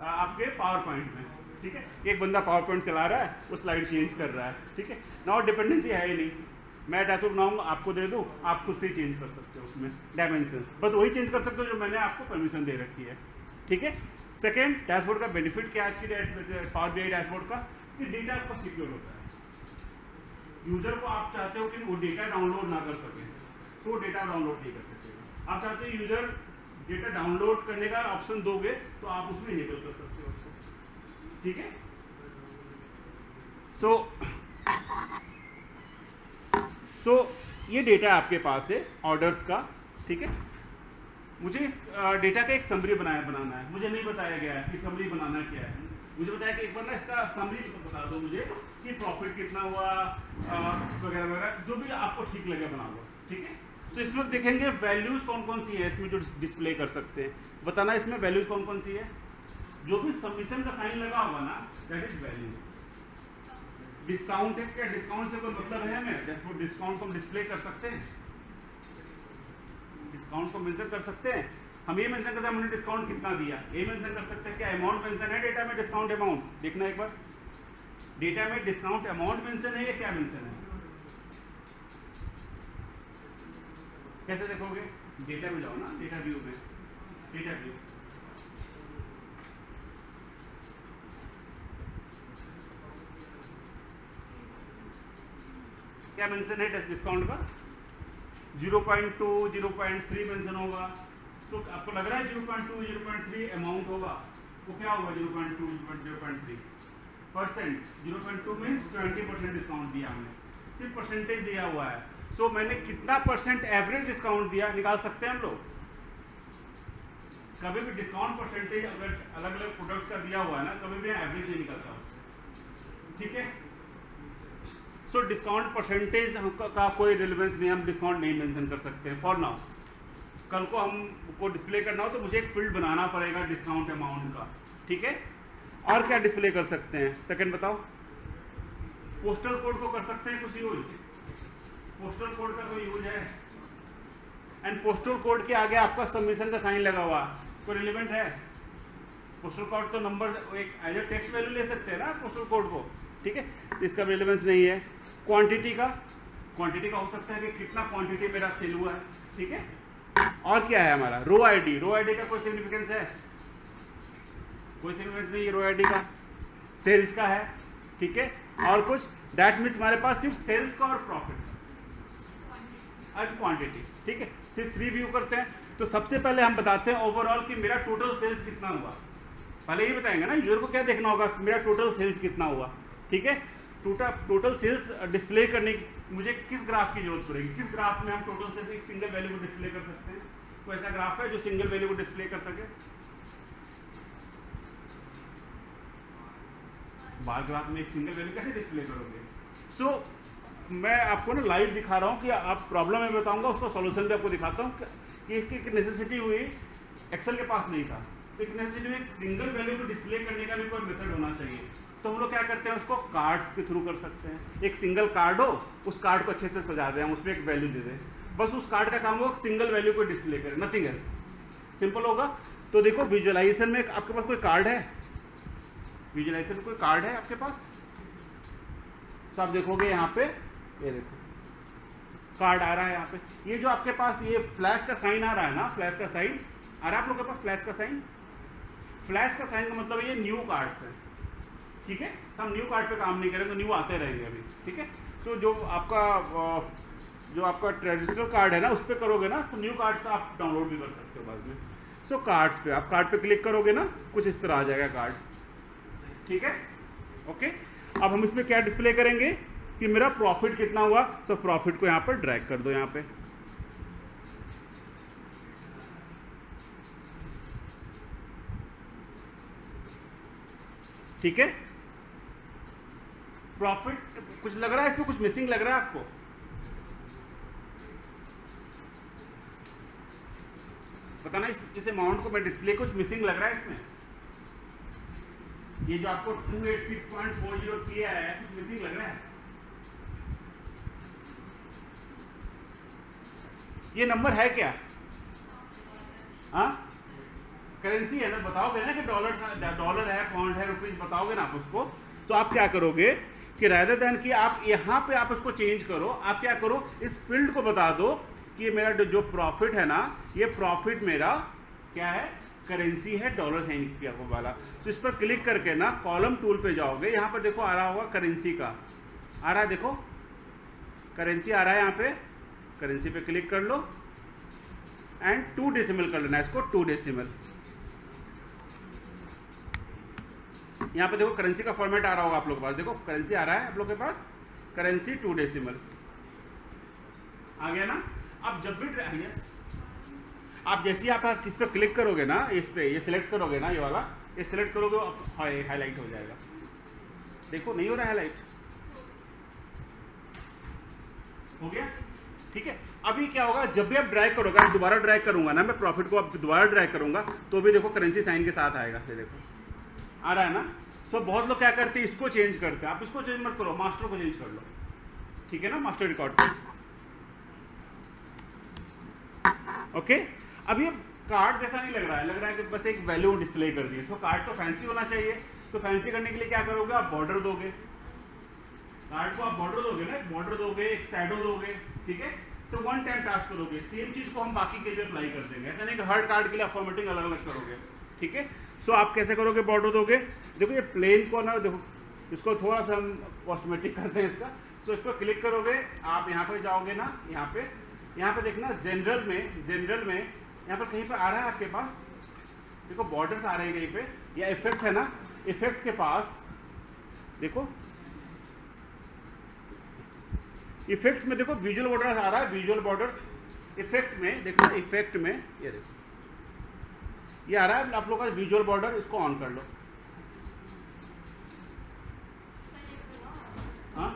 आपके पावर पॉइंट में, ठीक है। एक बंदा पावर पॉइंट चला रहा है, वो स्लाइड चेंज कर रहा है, ठीक है। नॉट डिपेंडेंसी है ही नहीं, मैं डैशबोर्ड बनाऊंगा, आपको दे दूँ, आप खुद से चेंज कर सकते हो उसमें डायमेंशंस, बस वही चेंज कर सकते हो जो मैंने आपको परमिशन दे रखी है, ठीक है। सेकेंड, डैशबोर्ड का बेनिफिट क्या है आज की पावर बीआई डैशबोर्ड का, कि डेटा आपका सिक्योर होता है। यूजर को आप चाहते हो कि वो डेटा डाउनलोड ना कर सके, तो डेटा डाउनलोड नहीं कर सकते। आप चाहते हो यूजर डेटा डाउनलोड करने का ऑप्शन दोगे, तो आप उसमें इनेबल कर सकते हो उसको, ठीक है। सो सो ये डेटा आपके पास है ऑर्डर्स का, ठीक है। मुझे इस डेटा का एक समरी बनाना है। मुझे नहीं बताया गया है कि समरी बनाना क्या है। मुझे बताया कि एक बार ना इसका समरी बता दो मुझे कि प्रॉफिट कितना हुआ वगैरह वगैरह, जो भी आपको ठीक लगे बना लो, ठीक है। तो इसमें देखेंगे वैल्यूज़ कौन कौन सी है इसमें जो डिस्प्ले कर सकते हैं। बताना इसमें वैल्यूज़ कौन कौन सी है। जो भी सबमिशन का साइन लगा हुआ ना दैट इज वैल्यू। डिस्काउंट है क्या? डिस्काउंट से कोई मतलब है हमें? जैसे डिस्काउंट को हम डिस्प्ले कर सकते हैं, डिस्काउंट को मेंशन कर सकते हैं। हम ये मेंशन करते हैं हमने डिस्काउंट कितना दिया, ये मेंशन कर सकते हैं। क्या अमाउंट मेंशन है डेटा में? डिस्काउंट अमाउंट देखना एक बार, डेटा में डिस्काउंट अमाउंट मेंशन है या क्या मेंशन है? कैसे देखोगे? डेटा में जाओ ना, डेटा व्यू में, डेटा व्यू क्या मेंशन है डिस्काउंट का? 0.2 0.3 मेंशन होगा। तो आपको लग रहा है 0.2 0.3 अमाउंट होगा, तो क्या होगा 0.2 0.3 परसेंट? 0.2 मीन्स 20% डिस्काउंट दिया हमने, सिर्फ परसेंटेज दिया हुआ है। सो मैंने कितना परसेंट एवरेज डिस्काउंट दिया निकाल सकते हैं हम लोग। कभी भी डिस्काउंट परसेंटेज अगर अलग अलग प्रोडक्ट का दिया हुआ है ना, कभी भी एवरेज नहीं निकलता उससे, ठीक है। सो डिस्काउंट परसेंटेज का कोई रिलेवेंस नहीं, हम डिस्काउंट नहीं मेंशन कर सकते हैं फॉर नाउ। कल को हमको डिस्प्ले करना हो तो मुझे एक फील्ड बनाना पड़ेगा डिस्काउंट अमाउंट का, ठीक है। और क्या डिस्प्ले कर सकते हैं? सेकंड बताओ। पोस्टल कोड को कर सकते हैं कुछ यूज? पोस्टल कोड का कोई यूज है? एंड पोस्टल कोड के आगे आपका सबमिशन का साइन लगा हुआ, कोई रिलेवेंट है? पोस्टल कोड तो नंबर एक एज ए टेक्स्ट वैल्यू ले सकते हैं ना पोस्टल कोड को, ठीक है। इसका रिलेवेंस नहीं है। क्वांटिटी का हो सकता है कि कितना क्वांटिटी मेरा सेल हुआ है, ठीक है। और क्या है हमारा? रो आईडी, रो आईडी का कोई सिग्निफिकेंस है? कोई सिग्निफिकेंस नहीं है रो आईडी का। सेल्स का है, ठीक है। और कुछ? दैट मीन्स हमारे पास सिर्फ सेल्स का और प्रॉफिट और क्वांटिटी, ठीक है। सिर्फ 3 व्यू करते हैं। तो सबसे पहले हम बताते हैं ओवरऑल कि मेरा टोटल सेल्स कितना हुआ। पहले ये बताएंगे ना यूजर को क्या देखना होगा, मेरा टोटल सेल्स कितना हुआ, ठीक है। टोटल सेल्स डिस्प्ले करने की मुझे किस ग्राफ की जरूरत पड़ेगी? किस ग्राफ में हम टोटल सेल्स एक सिंगल वैल्यू को डिस्प्ले कर सकते हैं? कोई ऐसा ग्राफ है जो सिंगल वैल्यू को डिस्प्ले कर सके? बार ग्राफ में एक सिंगल वैल्यू कैसे डिस्प्ले करोगे? सो मैं आपको ना लाइव दिखा रहा हूँ कि आप प्रॉब्लम में बताऊंगा, उसका सॉल्यूशन भी आपको दिखाता हूँ कि एक नेसेसिटी हुई, एक्सेल के पास नहीं था, तो एक नेसेसिटी हुई सिंगल वैल्यू को डिस्प्ले करने का भी कोई मेथड होना चाहिए। तो हम लोग क्या करते हैं, उसको कार्ड्स के थ्रू कर सकते हैं। एक सिंगल कार्ड हो, उस कार्ड को अच्छे से सजा दें, हम उस पर एक वैल्यू दे दें, बस उस कार्ड का काम हो सिंगल वैल्यू को डिस्प्ले करें, नथिंग एल्स, सिंपल होगा। तो देखो विजुअलाइजेशन में आपके पास कोई कार्ड है? विजुअलाइजेशन में कोई कार्ड है आपके पास? तो आप देखोगे यहाँ पे, ये देखो कार्ड आ रहा है यहाँ पे। ये जो आपके पास ये फ्लैश का साइन आ रहा है ना, फ्लैश का साइन आ रहा है आप लोग के पास? फ्लैश का साइन, फ्लैश का साइन का मतलब ये न्यू कार्ड्स है, ठीक है। हम न्यू कार्ड पे काम नहीं करेंगे, न्यू आते रहेंगे अभी, ठीक है। तो जो आपका ट्रेडिशनल कार्ड है ना, उस पर करोगे ना तो न्यू कार्ड्स आप डाउनलोड भी कर सकते हो बाद में। सो कार्ड्स पे आप कार्ड पे क्लिक करोगे ना, कुछ इस तरह आ जाएगा कार्ड, ठीक है, ओके। अब हम इसमें क्या डिस्प्ले करेंगे कि मेरा प्रॉफिट कितना हुआ, तो प्रॉफिट को यहाँ पर ड्रैग कर दो यहाँ पे, ठीक है। प्रॉफिट कुछ लग रहा है इसमें, कुछ मिसिंग लग रहा है आपको? बताना इस अमाउंट को मैं डिस्प्ले कुछ मिसिंग लग रहा है इसमें? ये जो आपको 286.40 किया है, कुछ मिसिंग लग रहा है? ये नंबर है क्या? हाँ, करेंसी है ना, बताओगे ना कि डॉलर है, पाउंड है, रुपीज बताओगे ना आप उसको। तो आप क्या करोगे कि रादर देन कि आप यहाँ पे आप उसको चेंज करो, आप क्या करो इस फील्ड को बता दो कि मेरा जो प्रॉफिट है ना, ये प्रॉफिट मेरा क्या है, करेंसी है, डॉलर साइन किया वाला। तो इस पर क्लिक करके ना कॉलम टूल पे जाओगे, यहाँ पर देखो आ रहा होगा करेंसी का, आ रहा है, देखो करेंसी आ रहा है यहाँ पे, करेंसी पे क्लिक कर लो एंड 2 डेसिमल कर लेना इसको, 2 डेसिमल। यहाँ पे देखो करेंसी का फॉर्मेट आ रहा होगा आप लोग के पास, देखो करेंसी आ रहा है आप लोग के पास, करेंसी 2 डेसिमल, आ गया ना। अब जब भी यस, आप जैसे ही आप किस पे क्लिक करोगे ना, इस पे ये सिलेक्ट करोगे ना, ये वाला ये सिलेक्ट करोगे, हाईलाइट हो जाएगा। देखो नहीं हो रहा हाईलाइट, हो गया, ठीक है। अभी क्या होगा, जब भी आप ड्रैग करोगे, आप दोबारा ड्रैग करूंगा ना मैं प्रॉफिट को, अब दोबारा ड्रैग करूंगा तो भी देखो करेंसी साइन के साथ आएगा, ये देखो आ रहा है ना। सो बहुत लोग क्या करते हैं, इसको चेंज करते हैं, आप इसको चेंज मत करो, मास्टर को चेंज कर लो, ठीक है ना, मास्टर रिकॉर्ड को। ओके, अब ये कार्ड जैसा नहीं लग रहा है, लग रहा है कि बस एक वैल्यू डिस्प्ले कर दी है। तो कार्ड तो फैंसी होना चाहिए, तो फैंसी करने के लिए क्या करोगे, आप बॉर्डर दोगे, कार्ड को आप बॉर्डर दोगे ना, एक बॉर्डर दोगे, एक शैडो दोगे, ठीक है। सो वन टाइम टास्क करोगे, सेम चीज को हम बाकी के लिए अप्लाई कर देंगे, ऐसा नहीं कि हर कार्ड के लिए आप फॉर्मेटिंग अलग अलग करोगे, ठीक है। सो आप कैसे करोगे, बॉर्डर दोगे, देखो ये प्लेन को ना, देखो इसको थोड़ा सा हम कॉस्मेटिक करते हैं इसका। सो इस पर क्लिक करोगे, आप यहाँ पे जाओगे ना, यहाँ पे देखना जनरल में यहाँ पर कहीं पे आ रहा है आपके पास, देखो बॉर्डर्स आ रहे हैं कहीं पे, या इफेक्ट है ना, इफेक्ट के पास देखो, इफेक्ट में देखो विजुअल बॉर्डर्स आ रहा है, विजुअल बॉर्डर्स इफेक्ट में देखो, इफेक्ट में ये देखो ये आ रहा है आप लोग का विजुअल बॉर्डर, इसको ऑन कर लो। हाँ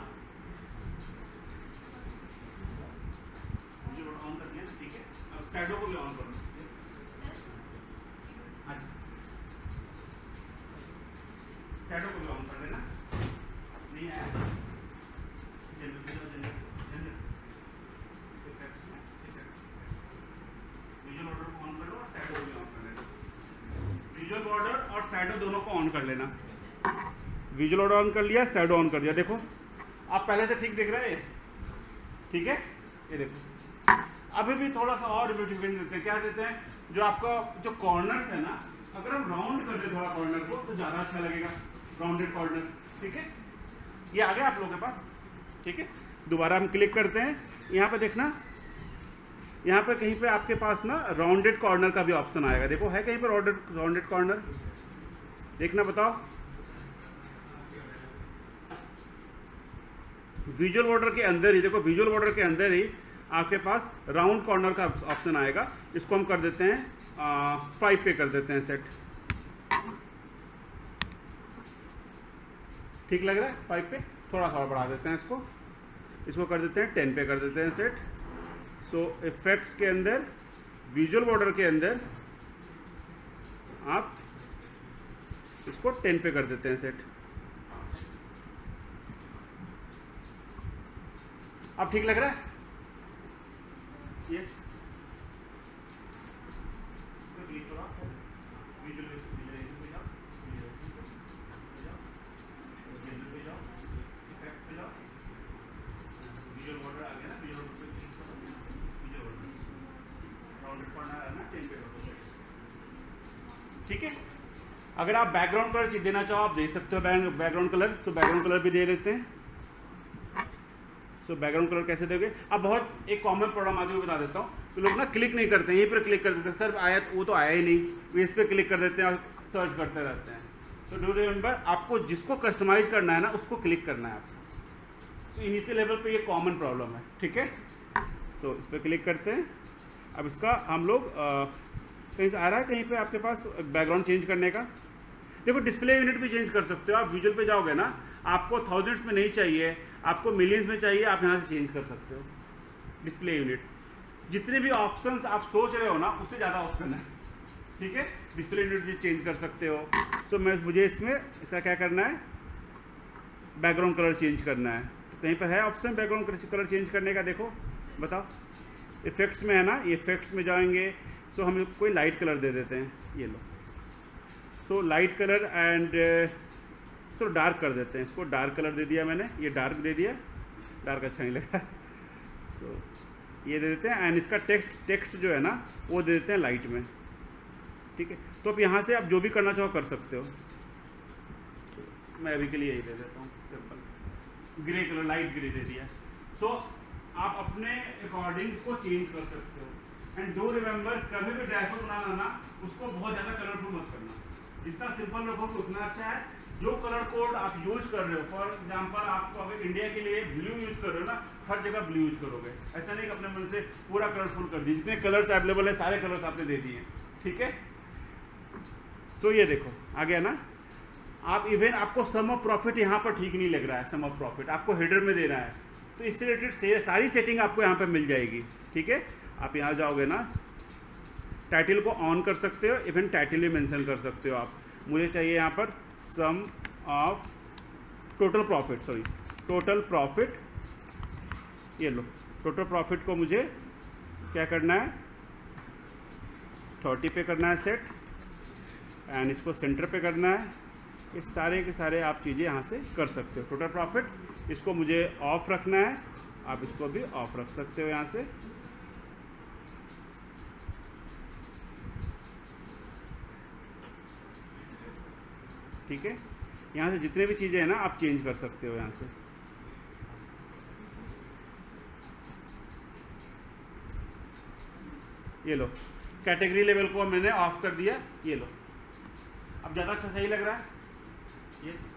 ऑन कर दिया, ठीक है। अब शैडो को भी ऑन कर लो, शैडो को भी ऑन कर देना, नहीं आया विजुअल बॉर्डर और शैडो दोनों को ऑन कर लेना। विजुअल बॉर्डर ऑन कर लिया, शैडो ऑन कर दिया, देखो आप पहले से ठीक दिख रहा है, ठीक है। ये देखो अभी भी थोड़ा सा और ब्यूटिफिकेशन देते हैं, क्या देते हैं, जो आपका जो कॉर्नर्स है ना, अगर हम राउंड कर दे थोड़ा कॉर्नर को तो ज़्यादा अच्छा लगेगा, राउंडेड कॉर्नर, ठीक है। ये आ गया आप लोगों के पास, ठीक है। दोबारा हम क्लिक करते हैं, यहाँ पे देखना, यहाँ पे कहीं पे आपके पास ना राउंडेड कॉर्नर का भी ऑप्शन आएगा, देखो है कहीं पर राउंडेड कॉर्नर, देखना बताओ। विजुअल बॉर्डर के अंदर ही देखो, विजुअल बॉर्डर के अंदर ही आपके पास राउंड कॉर्नर का ऑप्शन आएगा, इसको हम कर देते हैं 5 पे कर देते हैं सेट, ठीक लग रहा है 5 पे, थोड़ा थोड़ा बढ़ा देते हैं इसको कर देते हैं 10 पे कर देते हैं सेट। सो इफेक्ट्स के अंदर विजुअल बॉर्डर के अंदर आप इसको 10 पे कर देते हैं सेट। अब ठीक लग रहा है, यस। ठीक है, अगर आप बैकग्राउंड कलर देना चाहो आप दे सकते हो, बैकग्राउंड कलर, तो बैकग्राउंड कलर भी दे देते हैं। सो बैकग्राउंड कलर कैसे दोगे, अब बहुत एक कॉमन प्रॉब्लम आती है बता देता हूँ, तो लोग ना क्लिक नहीं करते हैं, यहीं पर क्लिक कर देते हैं, सर आया वो तो आया ही नहीं, वो इस पर क्लिक कर देते हैं और सर्च करते रहते हैं। तो डू रिमेंबर, आपको जिसको कस्टमाइज करना है ना उसको क्लिक करना है आपको। सो इनिशियल लेवल पे ये कॉमन प्रॉब्लम है, ठीक है। सो इस पर क्लिक करते हैं, अब इसका हम लोग कहीं से आ रहा है कहीं पे आपके पास बैकग्राउंड चेंज करने का, देखो डिस्प्ले यूनिट भी चेंज कर सकते हो आप, विजुअल पे जाओगे ना, आपको थाउजेंड्स में नहीं चाहिए, आपको मिलियंस में चाहिए, आप यहाँ से चेंज कर सकते हो डिस्प्ले यूनिट। जितने भी ऑप्शंस आप सोच रहे हो ना उससे ज़्यादा ऑप्शन है, ठीक है, डिस्प्ले यूनिट भी चेंज कर सकते हो। सो मुझे इसमें इसका क्या करना है, बैकग्राउंड कलर चेंज करना है, तो कहीं पर है ऑप्शन बैकग्राउंड कलर चेंज करने का, देखो बताओ, इफेक्ट्स में है ना, ये इफेक्ट्स में जाएंगे। सो हम कोई लाइट कलर दे देते हैं, ये लो, so light colour and so dark कर देते हैं, इसको डार्क कलर दे दिया मैंने, ये डार्क दे दिया, डार्क अच्छा नहीं लगा। सो ये दे देते हैं एंड इसका टेक्स्ट जो है ना वो दे देते हैं लाइट में, ठीक है। तो अब यहाँ से आप जो भी करना चाहो कर सकते हो, तो मैं अभी के लिए यही दे देता हूँ simple, grey colour, light grey दे दिया। सो आप अपने अकॉर्डिंग इसको चेंज कर सकते हो। एंड डू रिमेंबर, कभी भी डैशबोर्ड बनाना ना उसको बहुत ज़्यादा कलरफुल मत करना, जितना सिंपल रखोगे उतना अच्छा है। जो कलर कोड आप यूज कर रहे हो, फॉर एग्जांपल आपको अगर इंडिया के लिए ब्लू यूज कर रहे हो ना, हर जगह ब्लू यूज करोगे। ऐसा नहीं कि अपने मन से पूरा कलरफुल कर दिए, जितने कलर्स अवेलेबल है सारे कलर्स आपने दे दिए, ठीक है। सो ये देखो आ गया ना। आप इवन आपको सम ऑफ प्रॉफिट यहाँ पर ठीक नहीं लग रहा है, सम ऑफ प्रॉफिट आपको हेडर में देना है, तो इससे रिलेटेड सारी सेटिंग आपको यहाँ पर मिल जाएगी, ठीक है। आप यहाँ जाओगे ना, टाइटल को ऑन कर सकते हो, इवन टाइटल भी मेंशन कर सकते हो आप। मुझे चाहिए यहाँ पर sum of total profit, sorry total profit, ये लो टोटल प्रॉफिट को मुझे क्या करना है, 30 पे करना है सेट, एंड इसको सेंटर पे करना है। ये सारे के सारे आप चीज़ें यहाँ से कर सकते हो। टोटल प्रॉफिट इसको मुझे ऑफ रखना है, आप इसको भी ऑफ रख सकते हो यहाँ से, ठीक है। यहाँ से जितने भी चीज़ें हैं ना आप चेंज कर सकते हो यहाँ से। ये लो कैटेगरी लेवल को मैंने ऑफ कर दिया, ये लो अब ज़्यादा अच्छा सही लग रहा है। यस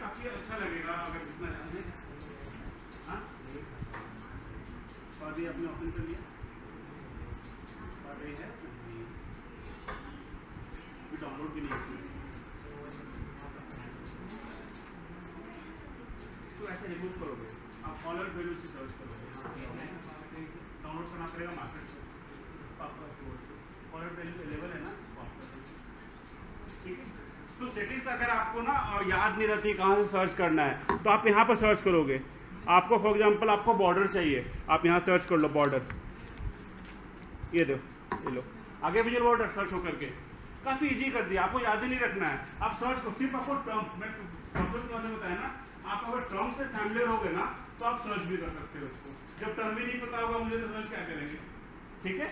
काफ़ी अच्छा लगेगा अगर इतना हाँ तो अभी आपने ओपन कर लिया है, डाउनलोड भी नहीं किया तो ऐसे रिमूव करोगे आप कॉलर वैल्यू से सर्च करोगे, डाउनलोड करना पड़ेगा मार्केट से, कॉलर वैल्यू अवेलेबल है ना, ठीक है। तो सेटिंग्स अगर आपको ना याद नहीं रहती कहाँ से सर्च करना है तो आप यहाँ पर सर्च करोगे। आपको फॉर एग्जांपल आपको बॉर्डर चाहिए, आप यहाँ सर्च कर लो बॉर्डर, ये दो ये लो आगे विजुअल बॉर्डर सर्च होकर के काफ़ी इजी कर दिया, आपको याद ही नहीं रखना है। आप सर्च को सिर्फ आपको टर्म मैं बताया ना, आप अगर टर्म से फैमिलियर हो गए ना तो आप सर्च भी कर सकते हो उसको। जब टर्म भी नहीं पता होगा मुझे तो सर्च क्या करेंगे, ठीक है।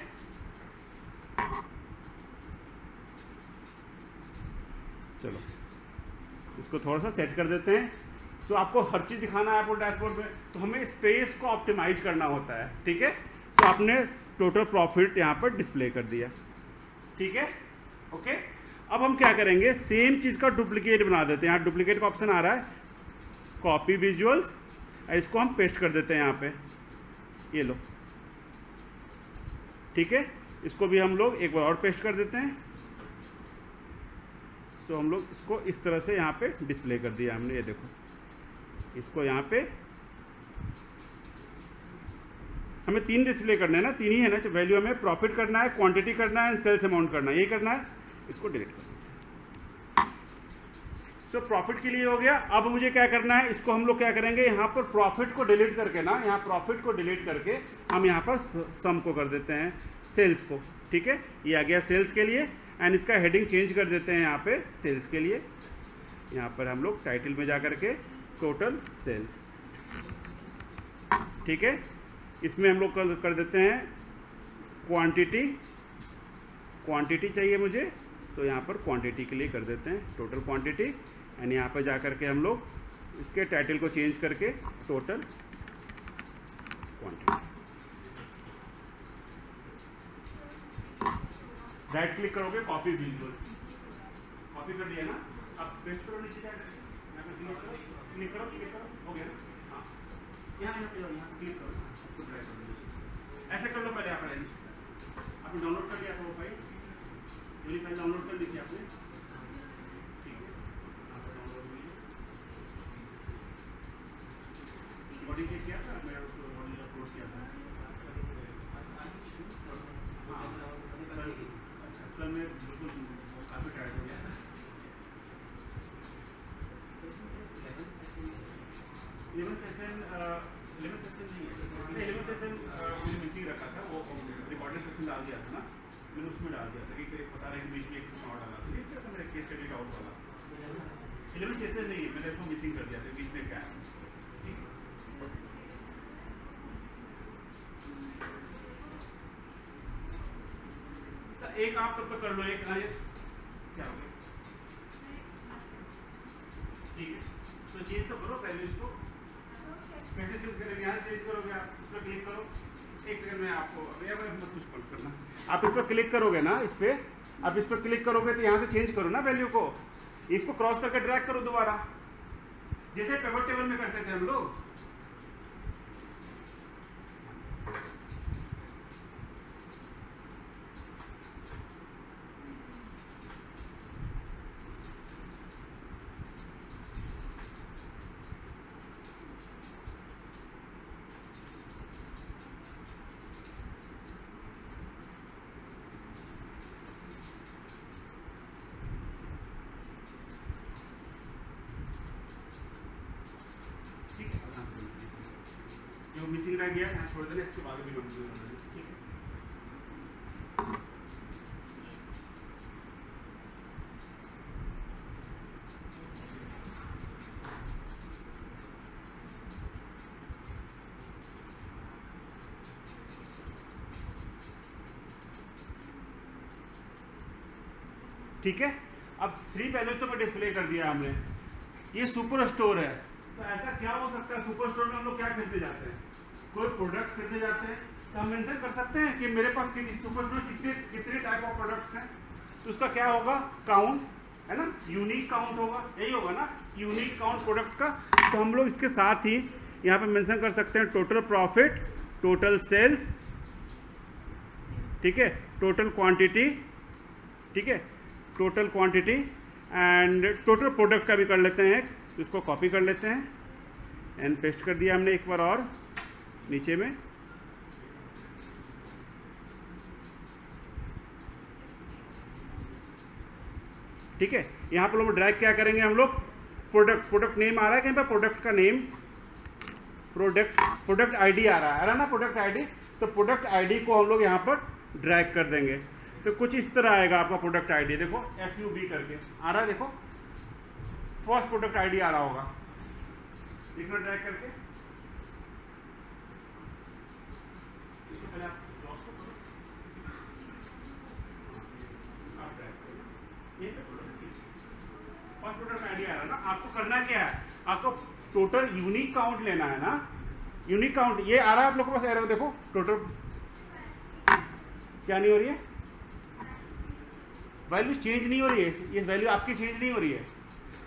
चलो इसको थोड़ा सा सेट कर देते हैं। सो आपको हर चीज़ दिखाना है आपको डैशबोर्ड में, तो हमें स्पेस को ऑप्टिमाइज करना होता है, ठीक है। सो आपने टोटल प्रॉफिट यहाँ पर डिस्प्ले कर दिया, ठीक है, ओके। अब हम क्या करेंगे, सेम चीज़ का डुप्लीकेट बना देते हैं। यहाँ डुप्लीकेट का ऑप्शन आ रहा है, कॉपी विजुअल्स, इसको हम पेस्ट कर देते हैं यहाँ पे, ये लो, ठीक है। इसको भी हम लोग एक बार और पेस्ट कर देते हैं। सो हम लोग इसको इस तरह से यहाँ पे डिस्प्ले कर दिया हमने, ये देखो इसको यहाँ पे हमें 3 डिस्प्ले करना है ना, 3 ही है ना, वैल्यू हमें प्रॉफिट करना है, क्वांटिटी करना है, सेल्स अमाउंट करना है, यही करना है। इसको डिलीट कर देते हैं। सो प्रॉफिट के लिए हो गया। अब मुझे क्या करना है, इसको हम लोग क्या करेंगे, यहाँ पर प्रॉफिट को डिलीट करके ना, यहाँ प्रॉफिट को डिलीट करके हम यहाँ पर सम को कर देते हैं, सेल्स को। ठीक है, ये आ गया सेल्स के लिए। एंड इसका हेडिंग चेंज कर देते हैं यहाँ पे सेल्स के लिए। यहाँ पर हम लोग टाइटल में जा करके टोटल सेल्स। ठीक है, इसमें हम लोग कर देते हैं क्वांटिटी, क्वांटिटी चाहिए मुझे, तो यहाँ पर क्वांटिटी के लिए कर देते हैं टोटल क्वांटिटी। एंड यहाँ पर जा करके हम लोग इसके टाइटल को चेंज करके टोटल क्वांटिटी। राइट क्लिक करोगे, कॉपी विजुअल्स, कॉपी कर दिया ना। अब पेस्ट करो, नीचे क्या करें, यहाँ पे क्लिक करो, क्लिक करो, क्लिक करो, हो गया। हाँ, यहाँ पे जाओ, यहाँ क्लिक करो, ऐसे कर लो। पहले आप आपने डाउनलोड कर लिया था वो फाइल, मेरी फाइल डाउनलोड कर ली थी आपने, ठीक है, यहाँ पर डाउनलोड हुई है। बॉडी चेक किया था, मैं उसको बॉडी अपलोड किया था। हाँ, अच्छा, कल मैं बिल्कुल काफ़ी टायर्ड हो गया था। 11 सेशन नहीं है, 11 सेशन मुझे मिसिंग रखा था, वो रिकॉर्डेड सेशन डाल दिया था ना मैंने, उसमें डाल दिया था कि पता रहे कि बीच में एक सेशन और डाला था, ठीक है, मेरा केस स्टडी आउट वाला 11 सेशन नहीं है, मैंने उसको मिसिंग कर दिया था बीच में क्या है। ठीक है, तो एक आप तब तक कर लो, एक यस क्या हो गया, ठीक है, तो चेंज तो करो वैल्यूज को। कैसे चेंज करेंगे, यहाँ चेंज करोगे आप, इस पर क्लिक करो, एक सेकंड में आपको कुछ कॉल करना, आप इस पर क्लिक करोगे ना, इस पर आप इस पर क्लिक करोगे तो यहाँ से चेंज करो ना वैल्यू को, इसको क्रॉस करके ड्रैग करो दोबारा, जैसे पिवट टेबल में करते थे हम लोग। जो मिसिंग रह गया यहाँ छोड़ देना, इसके बाद भी ठीक है। ठीक है, अब 3 वैल्यूज तो मैं डिस्प्ले कर दिया हमने। ये सुपर स्टोर है, तो ऐसा क्या हो सकता है, सुपर स्टोर में हम लोग क्या खरीदने जाते हैं, कोई प्रोडक्ट खरीदने जाते हैं, तो हम मेंशन कर सकते हैं कि मेरे पास सुपर स्टोर कितने टाइप ऑफ प्रोडक्ट्स हैं, तो उसका क्या होगा, काउंट है ना, यूनिक काउंट होगा, यही होगा ना, यूनिक काउंट प्रोडक्ट का। तो हम लोग इसके साथ ही यहाँ पे मेंशन कर सकते हैं टोटल प्रॉफिट, टोटल सेल्स, ठीक है, टोटल क्वांटिटी, ठीक है, total quantity and total product का भी कर लेते हैं, इसको कॉपी कर लेते हैं एंड पेस्ट कर दिया हमने एक बार और नीचे में। ठीक है, यहाँ पर लोग ड्रैग क्या करेंगे हम लोग, प्रोडक्ट नेम आ रहा है कहीं पर, प्रोडक्ट का नेम, प्रोडक्ट आईडी आ रहा है ना, प्रोडक्ट आईडी, तो प्रोडक्ट आईडी को हम लोग यहाँ पर ड्रैग कर देंगे, तो कुछ इस तरह आएगा आपका प्रोडक्ट आईडी, देखो FUB करके आ रहा है, देखो फर्स्ट प्रोडक्ट आईडी आ रहा होगा, इसमें ड्रैग करके इसको पहले आप लॉस को करो, आप ड्रैग करो, ये फर्स्ट प्रोडक्ट आईडी आ रहा है ना। आपको करना क्या है, आपको टोटल यूनिक काउंट लेना है ना, यूनिक काउंट ये आ रहा है आप लोग के पास एरर, देखो टोटल क्या नहीं हो रही है, वैल्यू चेंज नहीं हो रही है, ये वैल्यू आपकी चेंज नहीं हो रही है।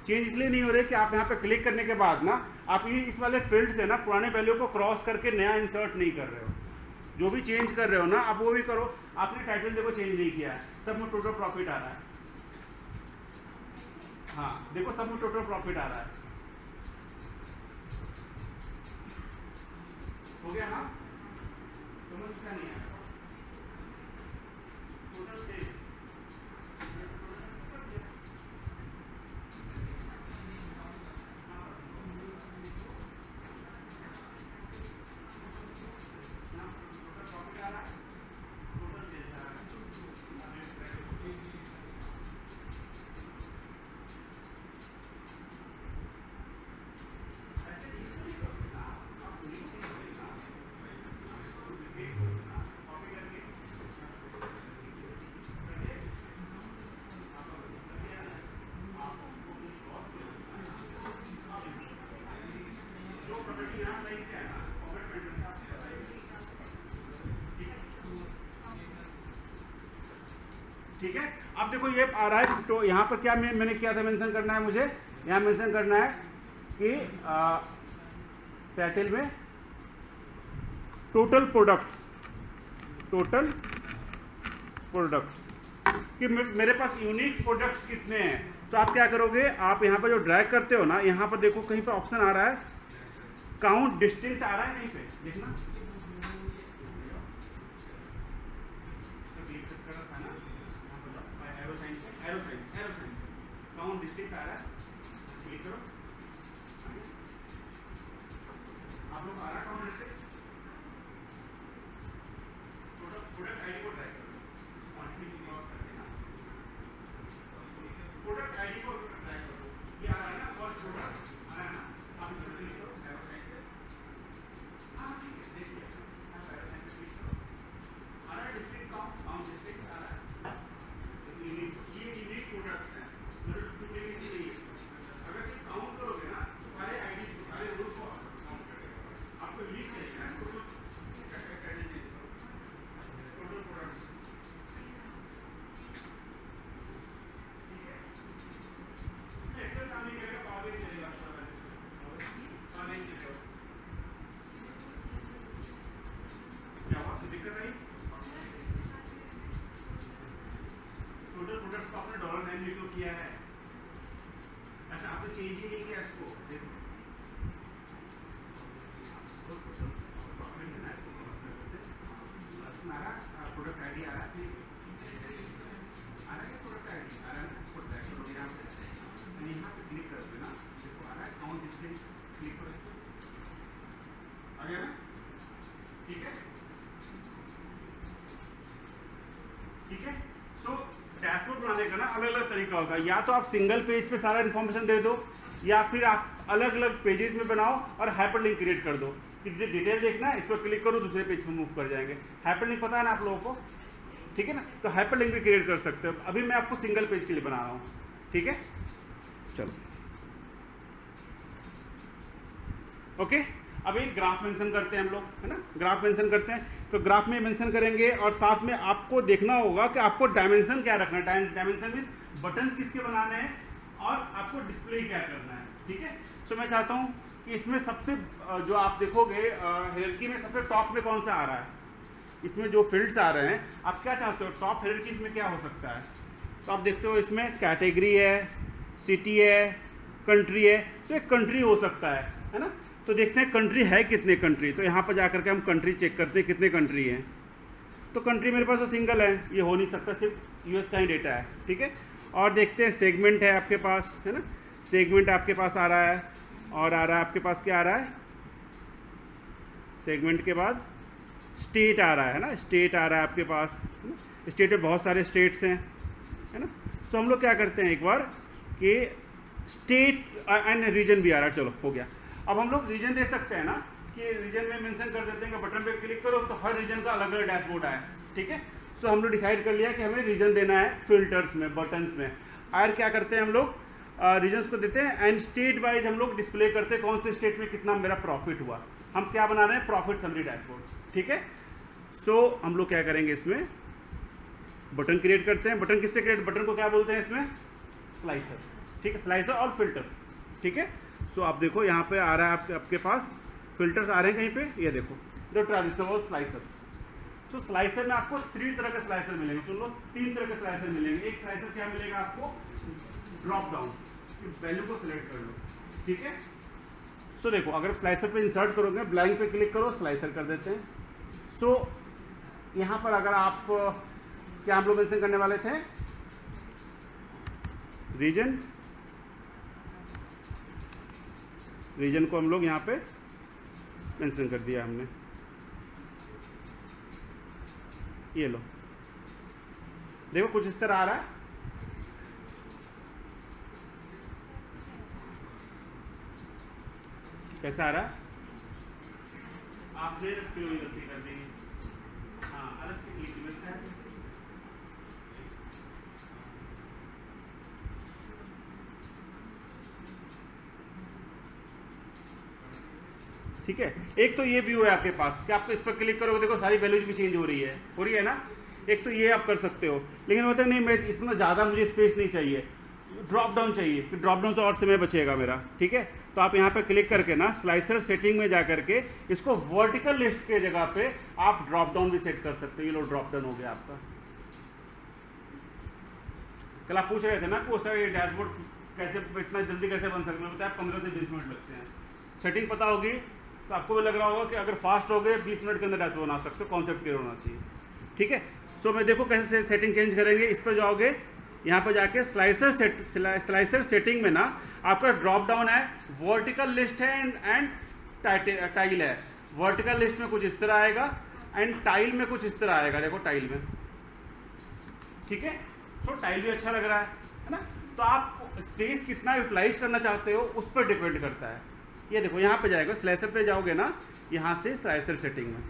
चेंज इसलिए नहीं हो रही है कि आप यहाँ पे क्लिक करने के बाद ना आप ये इस वाले फील्ड से ना पुराने वैल्यू को क्रॉस करके नया इंसर्ट नहीं कर रहे हो, जो भी चेंज कर रहे हो ना आप वो भी करो। आपने टाइटल देखो चेंज नहीं किया है, सब में टोटल प्रॉफिट आ रहा है, हाँ देखो सब में टोटल प्रॉफिट आ रहा है, हो गया ना, समझ इसका नहीं है, टोटल सेल्स ठीक है। अब देखो ये आ रहा है, तो यहाँ पर क्या मैंने किया था, मेंशन करना है मुझे, यहाँ मेंशन करना है कि टाइटल में टोटल प्रोडक्ट्स कि मेरे पास यूनिक प्रोडक्ट्स कितने हैं। तो आप क्या करोगे, आप यहाँ पर जो ड्रैग करते हो ना, यहाँ पर देखो कहीं पर ऑप्शन आ रहा है काउंट डिस्टिंक्ट आ रहा है, कहीं पे देखना, काउंट डिस्टिंक्ट आ रहा है, क्लिक करो, आप लोग आ रहा है काउंट डिस्टिंक्ट, प्रोडक्ट आईडी को ड्रैग करो, क्वांटिटी क्रॉस करके ना, प्रोडक्ट आईडी को ड्रैग करो, ये आ रहा है ना, और प्रोडक्ट आ रहा है ना, आप इसको क्लिक करो, एरो साइन पे, हाँ ठीक है, देखिए आप एरो साइन पे क्लिक करो, आ रहा है डिस्ट्रिक्ट काउंट डिस्ट्रिक्ट आ रहा है, ये यूनिक प्रोडक्ट्स हैं, मतलब डुप्लीकेट नहीं है। अगर सिर्फ काउंट करोगे ना, तो सारे आईडी सारे रोज को काउंट करेगा, आपको यूनिक चाहिए ना, टोटल कैटेगरी टोटल प्रोडक्ट्स, ठीक है। इसमें एक्सेल काम नहीं करेगा, पावर नहीं चलेगा, पावर नहीं चलेगा, क्या हुआ, दिक्कत आई, टोटल प्रोडक्ट्स को आपने डॉलर साइन भी तो किया है, अच्छा आपने चेंज ही नहीं किया इसको, देखो प्रोडक्ट आईडी आ रहा है, आ रहा है प्रोडक्ट आईडी आ रहा है, इसको ड्रैग करो यहाँ पे, यहाँ पे क्लिक करते ना, देखो आ रहा है काउंट डिस्टिंक्ट, क्लिक करो इसको, आ गया ना, ठीक है, ठीक है। सो डैशबोर्ड बनाने का ना अलग अलग तरीका होता है, या तो आप सिंगल पेज पे सारा इन्फॉर्मेशन दे दो, या फिर आप अलग अलग पेजेस में बनाओ और हाइपरलिंक क्रिएट कर दो कि डिटेल देखना है, इस पर क्लिक करो दूसरे पेज पे मूव कर जाएंगे। हाइपरलिंक पता है ना आप लोगों को, ठीक है ना, तो हाइपरलिंक भी क्रिएट कर सकते हो। अभी मैं आपको सिंगल पेज के लिए बना रहा हूँ, ठीक है, चलो ओके। अब एक ग्राफ मेंशन करते हैं हम लोग, है ना, ग्राफ मेंशन करते हैं, तो ग्राफ में मेंशन करेंगे और साथ में आपको देखना होगा कि आपको डायमेंशन क्या रखना है, डायमेंशन मींस बटन्स किसके बनाने हैं और आपको डिस्प्ले क्या करना है, ठीक है। तो मैं चाहता हूँ कि इसमें सबसे जो आप देखोगे हायरार्की में सबसे टॉप में कौन सा आ रहा है, इसमें जो फील्ड्स आ रहे हैं, आप क्या चाहते हो, टॉप हायरार्की में क्या हो सकता है, तो आप देखते हो इसमें कैटेगरी है, सिटी है, कंट्री है, तो एक कंट्री हो सकता है ना। तो देखते हैं कंट्री है कितने कंट्री, तो यहाँ पर जाकर के हम कंट्री चेक करते हैं कितने कंट्री हैं, तो कंट्री मेरे पास तो सिंगल है, ये हो नहीं सकता, सिर्फ यूएस का ही डेटा है, ठीक है। और देखते हैं सेगमेंट है आपके पास, है ना, सेगमेंट आपके पास आ रहा है, और आ रहा है आपके पास क्या आ रहा है, सेगमेंट के बाद स्टेट आ रहा है ना, स्टेट आ रहा है आपके पास, स्टेट में बहुत सारे स्टेट्स हैं, है ना। तो हम लोग क्या करते हैं एक बार कि स्टेट एंड रीजन भी आ रहा है, चलो हो गया। अब हम लोग रीजन दे सकते हैं ना, कि रीजन में मेंशन कर देते हैं कि बटन पे क्लिक करो तो हर रीजन का अलग अलग डैशबोर्ड आए, ठीक है। सो हम लोग डिसाइड कर लिया कि हमें रीजन देना है फिल्टर्स में, बटन्स में। और क्या करते हैं हम लोग, रीजन्स को देते हैं एंड स्टेट वाइज हम लोग डिस्प्ले करते हैं कौन से स्टेट में कितना मेरा प्रॉफिट हुआ। हम क्या बना रहे हैं, प्रॉफिट समरी डैशबोर्ड, ठीक है। सो हम लोग क्या करेंगे, इसमें बटन क्रिएट करते हैं। बटन किससे क्रिएट, बटन को क्या बोलते हैं इसमें, स्लाइसर, ठीक है, स्लाइसर और फिल्टर, ठीक है। सो आप देखो यहाँ पे आ रहा है आपके पास फिल्टर्स आ रहे हैं कहीं पे, ये देखो द ट्रेडिशनल स्लाइसर। तो स्लाइसर में आपको 3 तरह के स्लाइसर मिलेंगे, सुन लो 3 तरह के स्लाइसर मिलेंगे। एक स्लाइसर क्या मिलेगा आपको, ड्रॉप डाउन, वैल्यू को सिलेक्ट कर लो, ठीक है। सो देखो अगर स्लाइसर पे इंसर्ट करोगे, ब्लैंक पे क्लिक करो, स्लाइसर कर देते हैं। सो यहाँ पर अगर आप क्या हम लोग मेंशन करने वाले थे, रीजन, रीजन को हम लोग यहाँ पे मेंशन कर दिया हमने, ये लो देखो कुछ इस तरह आ रहा है, कैसा आ रहा है, आपने रस्सी कर दी, हाँ अलग से क्लिक मिलता है, ठीक है। एक तो ये व्यू है आपके पास कि आपको इस पर क्लिक करोगे, देखो सारी वैल्यूज भी चेंज हो रही है ना, एक तो ये आप कर सकते हो, लेकिन बोलते नहीं मैं इतना ज़्यादा मुझे स्पेस नहीं चाहिए, ड्रॉप डाउन चाहिए, फिर ड्रॉप डाउन से और समय बचेगा मेरा, ठीक है। तो आप यहाँ पे क्लिक करके ना स्लाइसर सेटिंग में जा करके इसको वर्टिकल लिस्ट के जगह पे आप ड्रॉप डाउन भी सेट कर सकते हो। ये लो ड्रॉप डाउन हो गया आपका। कल आप पूछ रहे थे ना कि ये डैशबोर्ड कैसे इतना जल्दी कैसे बन सकता है, बताया 15 से 20 मिनट लगते हैं। सेटिंग पता होगी तो आपको भी लग रहा होगा कि अगर फास्ट हो गए 20 मिनट के अंदर डैशबोर्ड बना सकते हो, कॉन्सेप्ट क्लियर होना चाहिए, ठीक है। सो मैं देखो कैसे सेटिंग चेंज करेंगे। इस पर जाओगे, यहाँ पर जाके स्लाइसर सेटिंग में ना आपका ड्रॉप डाउन है, वर्टिकल लिस्ट है एंड टाइल है। वर्टिकल लिस्ट में कुछ इस तरह आएगा एंड टाइल में कुछ इस तरह आएगा, देखो टाइल में, ठीक है। तो टाइल भी अच्छा लग रहा है ना। तो आप स्पेस कितना यूटिलाइज करना चाहते हो उस पर डिपेंड करता है। ये देखो यहाँ पे जाएगा, स्लाइसर पे जाओगे ना, यहाँ से स्लाइसर सेटिंग में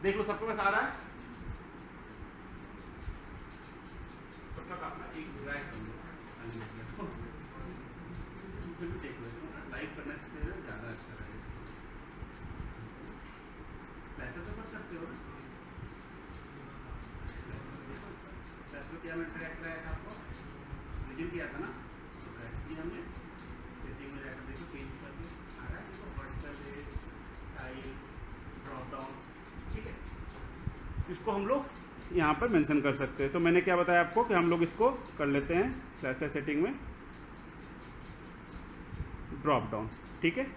देख लो, सबके पास आ रहा है। लाइव करने से ज़्यादा अच्छा रहेगा। ऐसा तो कर सकते हो ना, क्या मैं ट्रैक कराया था आपको, रीजन किया था ना, तो ट्रैक किया हमने। सेटिंग में जाकर देखो चेंज करके आ रहा है, देखो वर्टिकल टाइल ड्रॉप डाउन, ठीक है। इसको हम लोग यहाँ पर मेंशन कर सकते हैं। तो मैंने क्या बताया आपको कि हम लोग इसको कर लेते हैं स्लाइसर सेटिंग में ड्रॉप डाउन, ठीक है।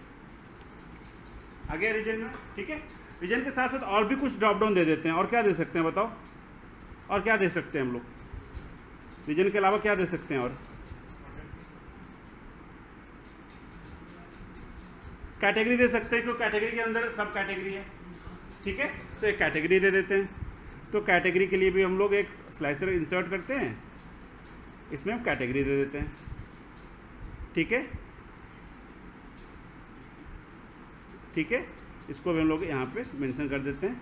आ गया रीजन में, ठीक है। रीजन के साथ साथ और भी कुछ ड्रॉप डाउन दे देते हैं। और क्या दे सकते हैं बताओ, और क्या दे सकते हैं हम लोग रीजन के अलावा, क्या दे सकते हैं और? कैटेगरी दे सकते हैं, क्योंकि कैटेगरी के अंदर सब कैटेगरी है, ठीक है। तो एक कैटेगरी दे देते हैं। तो कैटेगरी के लिए भी हम लोग एक स्लाइसर इंसर्ट करते हैं, इसमें हम कैटेगरी दे देते हैं, ठीक है, ठीक है। इसको भी हम लोग यहाँ पे मेंशन कर देते हैं।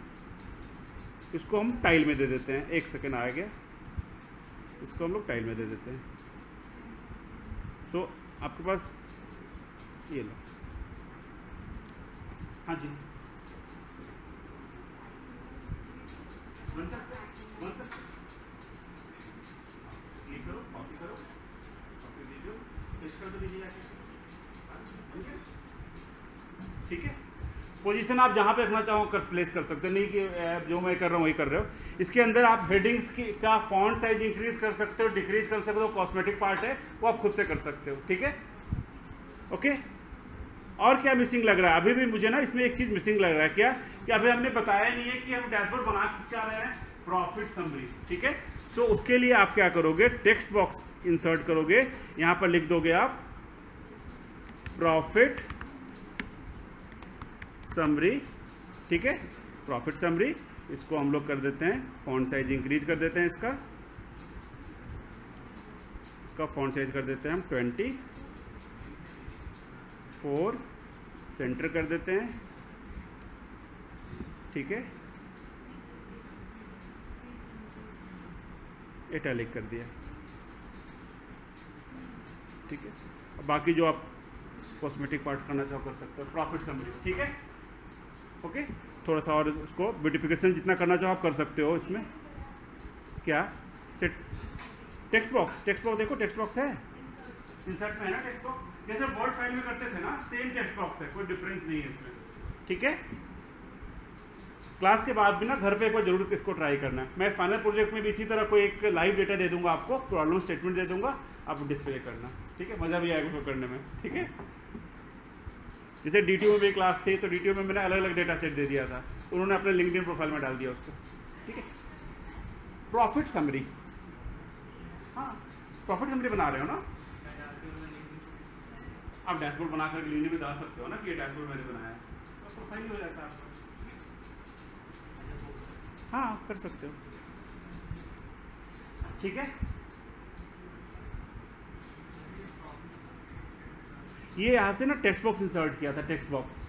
इसको हम टाइल में दे देते हैं, एक सेकेंड आ गया, इसको हम लोग टाइल में दे देते हैं। सो आपके पास ये लो, हाँ जी बन सकते क्लिक करो, कॉपी करो, कॉपी लीजिए, पेस्ट कर दो, लीजिए जाके, ठीक है। पोजीशन आप जहाँ पे रखना चाहो कर प्लेस कर सकते हो, नहीं कि जो मैं कर रहा हूँ वही कर रहे हो। इसके अंदर आप हेडिंग्स का फॉन्ट साइज इंक्रीज कर सकते हो, डिक्रीज कर सकते हो। कॉस्मेटिक पार्ट है वो आप खुद से कर सकते हो, ठीक है, ओके। और क्या मिसिंग लग रहा है अभी भी मुझे ना, इसमें एक चीज़ मिसिंग लग रहा है, क्या कि अभी हमने बताया नहीं है कि हम डैशबोर्ड बना किसका रहे हैं, प्रॉफिट समरी, ठीक है। सो उसके लिए आप क्या करोगे, टेक्स्ट बॉक्स इंसर्ट करोगे, यहाँ पर लिख दोगे आप प्रॉफिट समरी, ठीक है, प्रॉफिट समरी। इसको हम लोग कर देते हैं, फॉन्ट साइज इंक्रीज कर देते हैं, इसका फॉन्ट साइज कर देते हैं हम 24, सेंटर कर देते हैं, ठीक है, इटैलिक कर दिया, ठीक है। बाकी जो आप कॉस्मेटिक पार्ट करना चाहो कर सकते हो, प्रॉफिट समरी, ठीक है, ओके। थोड़ा सा और उसको ब्यूटिफिकेशन जितना करना चाहो आप कर सकते हो। इसमें क्या सेट टेक्स्ट बॉक्स देखो, टेक्स्ट बॉक्स है इंसर्ट में, है ना टेक्स्ट बॉक्स, जैसे वर्ड फाइल में करते थे ना, सेम टेक्स्ट बॉक्स है, कोई डिफरेंस नहीं है इसमें, ठीक है। क्लास के बाद भी ना घर पे एक बार जरूर इसको ट्राई करना है। मैं फाइनल प्रोजेक्ट में भी इसी तरह कोई एक लाइव डेटा दे दूंगा आपको, प्रॉब्लम स्टेटमेंट दे दूंगा, आप डिस्प्ले करना, ठीक है, मज़ा भी आएगा उसको करने में, ठीक है। जैसे DTO में भी क्लास थी, तो DTO में मैंने अलग अलग डेटा सेट दे दिया था, उन्होंने अपने लिंक्डइन प्रोफाइल में डाल दिया उसको, ठीक है। प्रॉफिट समरी, हाँ प्रॉफिट समरी बना रहे हो ना आप, डैशबोर्ड बनाकर लिंक्डइन में डाल सकते हो ना कि ये डैशबोर्ड मैंने बनाया है, तो प्रोफाइल हो जाता है आपका, हाँ कर सकते हो, ठीक है। ये यहाँ से ना टेक्स्ट बॉक्स इंसर्ट किया था, टेक्स्ट बॉक्स,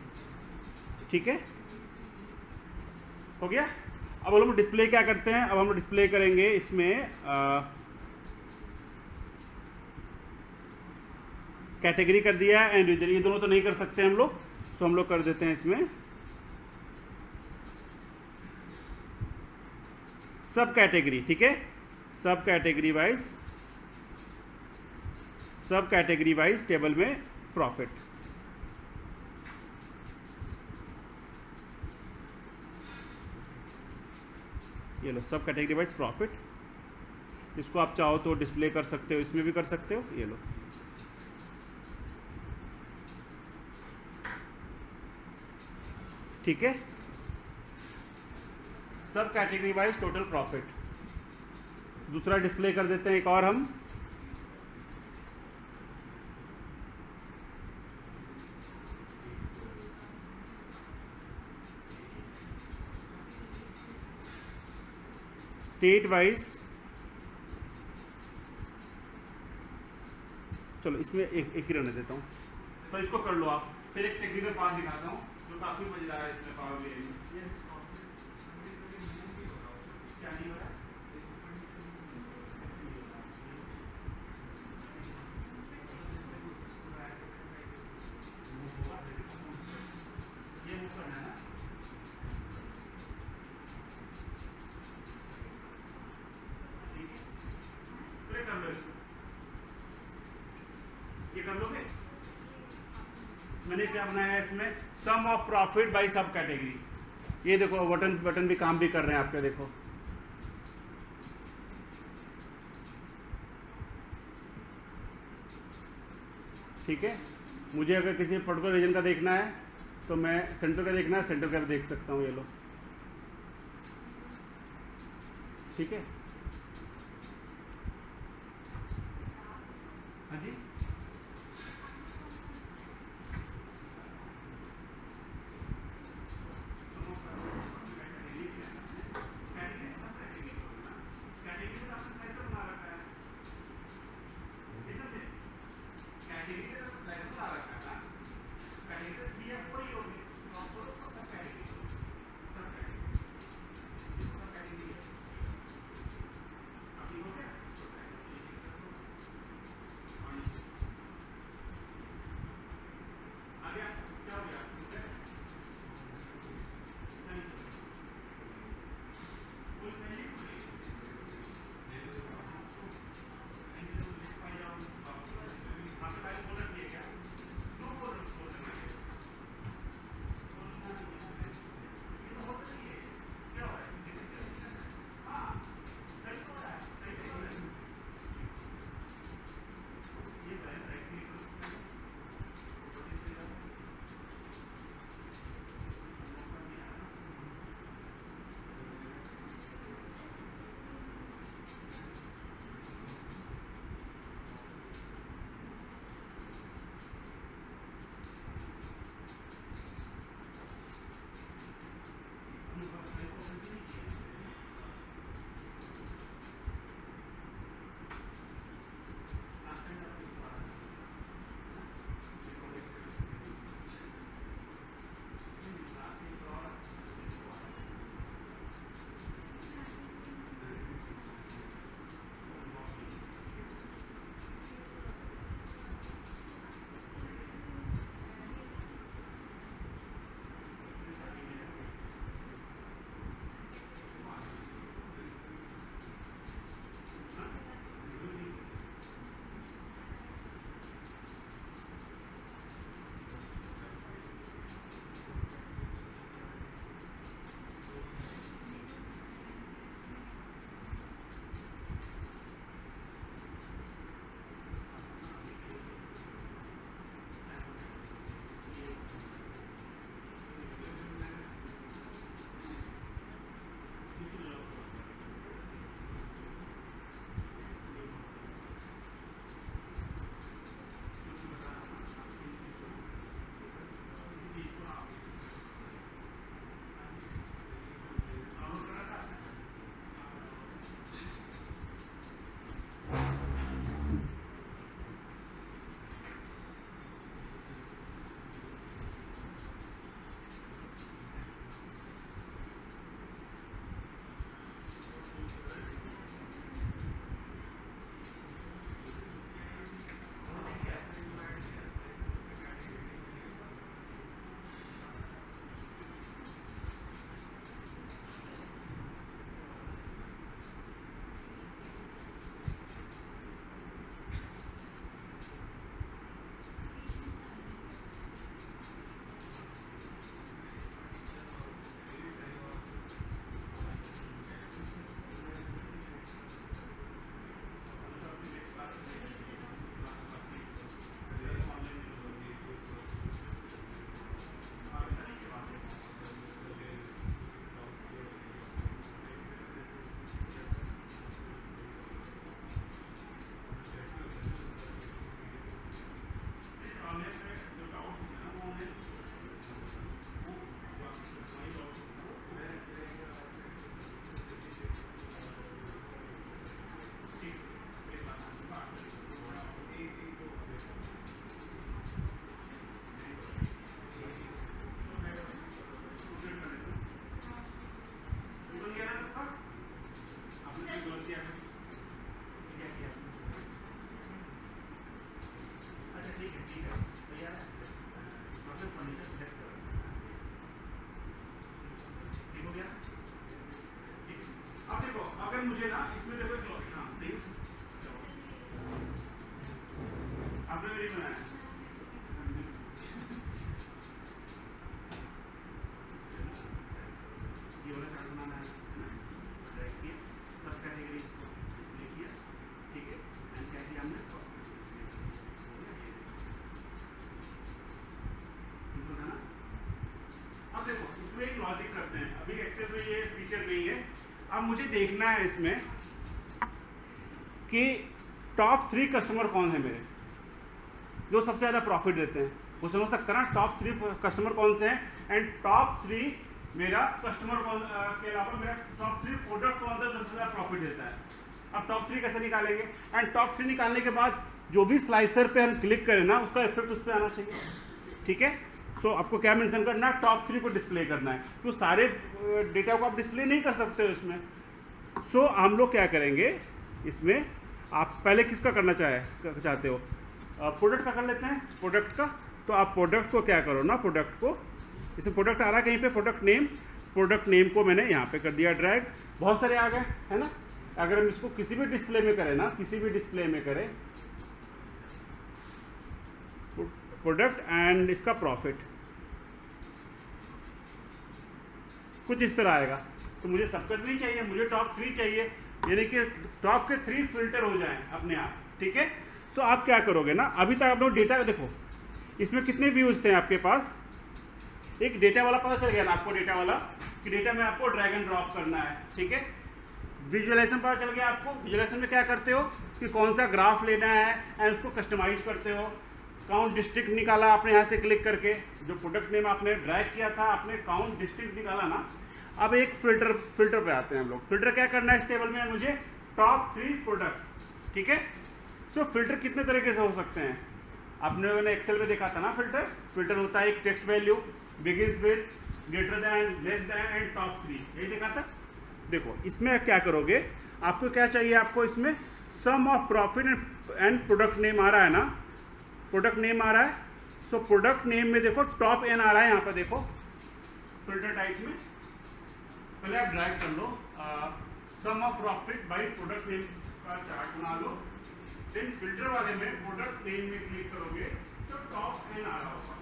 ठीक है, हो गया। अब हम लोग डिस्प्ले क्या करते हैं, अब हम लोग डिस्प्ले करेंगे इसमें कैटेगरी कर दिया है एंड रीजन, ये दोनों तो नहीं कर सकते हम लोग, तो हम लोग कर देते हैं इसमें सब कैटेगरी, ठीक है, सब कैटेगरी वाइज टेबल में प्रॉफिट। ये लो सब कैटेगरी वाइज प्रॉफिट। इसको आप चाहो तो डिस्प्ले कर सकते हो, इसमें भी कर सकते हो। ये लो, ठीक है, सब कैटेगरी वाइज टोटल प्रॉफिट। दूसरा डिस्प्ले कर देते हैं एक और हम, स्टेट वाइज। चलो इसमें एक ही रहने देता हूँ, तो इसको कर लो आप। फिर एक टेक्निकल पार्ट दिखाता हूँ जो काफी मजेदार है इसमें पावर BI में। क्या नहीं हो रहा है? ये मूव करना है ना, ठीक है, फिर कर लो इसको। ये कर लोगे? मैंने क्या बनाया है इसमें, सम ऑफ प्रॉफिट बाय सब कैटेगरी। ये देखो बटन भी काम भी कर रहे हैं आपके, देखो ठीक है। मुझे अगर किसी पर्टिकुलर रीजन का देखना है तो मैं सेंटर का देखना है, सेंटर का भी देख सकता हूँ। ये लो, ठीक है, हाँ जी, एक्सेल में ये फीचर नहीं है। अब मुझे देखना है इसमें कि टॉप 3 कस्टमर कौन है मेरे, जो सबसे ज़्यादा प्रॉफिट देते हैं। वो समझ सकता है ना टॉप 3 कस्टमर कौन से हैं, एंड टॉप 3 मेरा कस्टमर कौन के अलावा मेरा टॉप 3 प्रोडक्ट कौन सा सबसे ज़्यादा प्रॉफिट देता है। अब टॉप 3 कैसे निकालेंगे, एंड टॉप 3 निकालने के बाद जो भी स्लाइसर पे हम क्लिक करें ना उसका इफेक्ट उस पर आना चाहिए, ठीक है। सो आपको क्या मेंशन करना है, टॉप 3 को डिस्प्ले करना है, तो सारे डेटा को आप डिस्प्ले नहीं कर सकते हो इसमें। सो हम लोग क्या करेंगे इसमें, आप पहले किसका करना चाहते हो, प्रोडक्ट का कर लेते हैं, प्रोडक्ट का। तो आप प्रोडक्ट को क्या करो ना, प्रोडक्ट को, इसमें प्रोडक्ट आ रहा है कहीं पे, प्रोडक्ट नेम को मैंने यहाँ पे कर दिया ड्रैग, बहुत सारे आ गए है ना। अगर हम इसको किसी भी डिस्प्ले में करें ना, किसी भी डिस्प्ले में करें प्रोडक्ट एंड इसका प्रॉफिट, कुछ इस तरह आएगा। तो मुझे सब कुछ नहीं चाहिए, मुझे टॉप 3 चाहिए, यानी कि टॉप के 3 फिल्टर हो जाएं अपने आप, ठीक है। सो आप क्या करोगे ना, अभी तक आप लोग डेटा देखो, इसमें कितने व्यूज थे आपके पास, एक डेटा वाला पता चल गया ना आपको, डेटा वाला कि डेटा में आपको ड्रैग एंड ड्रॉप करना है, ठीक है। विजुअलाइजेशन पता चल गया आपको, विजुअलाइजेशन में क्या करते हो कि कौन सा ग्राफ लेना है एंड उसको कस्टमाइज करते हो। काउंट डिस्ट्रिक्ट निकाला आपने यहाँ से क्लिक करके, जो प्रोडक्ट नेम आपने ड्रैग किया था, आपने काउंट डिस्ट्रिक्ट निकाला ना। अब एक फिल्टर पे आते हैं हम लोग। फिल्टर क्या करना है इस टेबल में, मुझे टॉप 3 प्रोडक्ट, ठीक है। सो फिल्टर कितने तरीके से हो सकते हैं, आपने एक्सेल में देखा था ना। फिल्टर होता है एक text value, begins with, greater than, less than and top 3, यही देखा था। देखो इसमें क्या करोगे, आपको क्या चाहिए, आपको इसमें sum of profit and product name आ रहा है ना, प्रोडक्ट नेम आ रहा है। सो प्रोडक्ट नेम में देखो टॉप एन आ रहा है यहाँ पर, देखो फिल्टर टाइप में पहले आप ड्रैग कर लो, sum of profit by product name का चार्ट बना लो। फिर फिल्टर वाले में प्रोडक्ट नेम में क्लिक करोगे तो टॉप एन आ रहा होगा।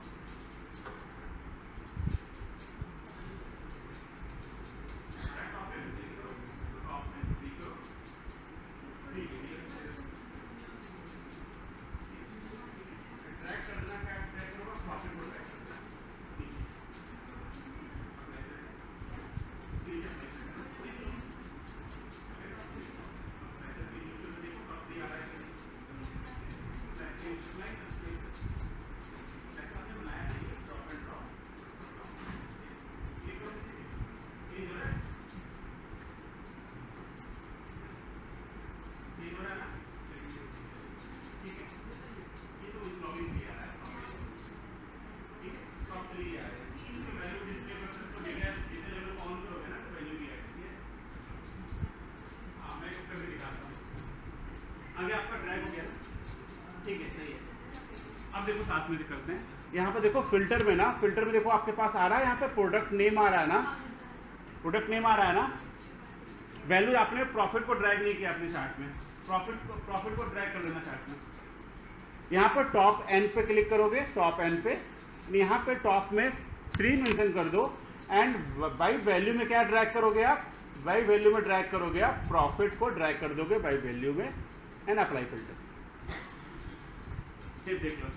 आगे आपका ड्रैग हो गया, ठीक है, सही है। अब देखो साथ में करते हैं, यहाँ पे देखो फिल्टर में ना, फिल्टर में देखो आपके पास आ रहा है यहाँ पे प्रोडक्ट नेम आ रहा है ना, प्रोडक्ट नेम आ रहा है ना। वैल्यू आपने प्रॉफिट को ड्रैग नहीं किया अपने चार्ट में, प्रॉफिट को ड्रैग कर देना चार्ट में। यहाँ पर टॉप एन पे क्लिक करोगे, टॉप एन पे, यहाँ पे टॉप में 3 मेंशन कर दो, एंड बाई वैल्यू में क्या ड्रैग करोगे आप, बाई वैल्यू में ड्रैग करोगे आप, प्रॉफिट को ड्रैग कर दोगे बाई वैल्यू में, एंड अप्लाई फिल्टर। स्टेप देख लो,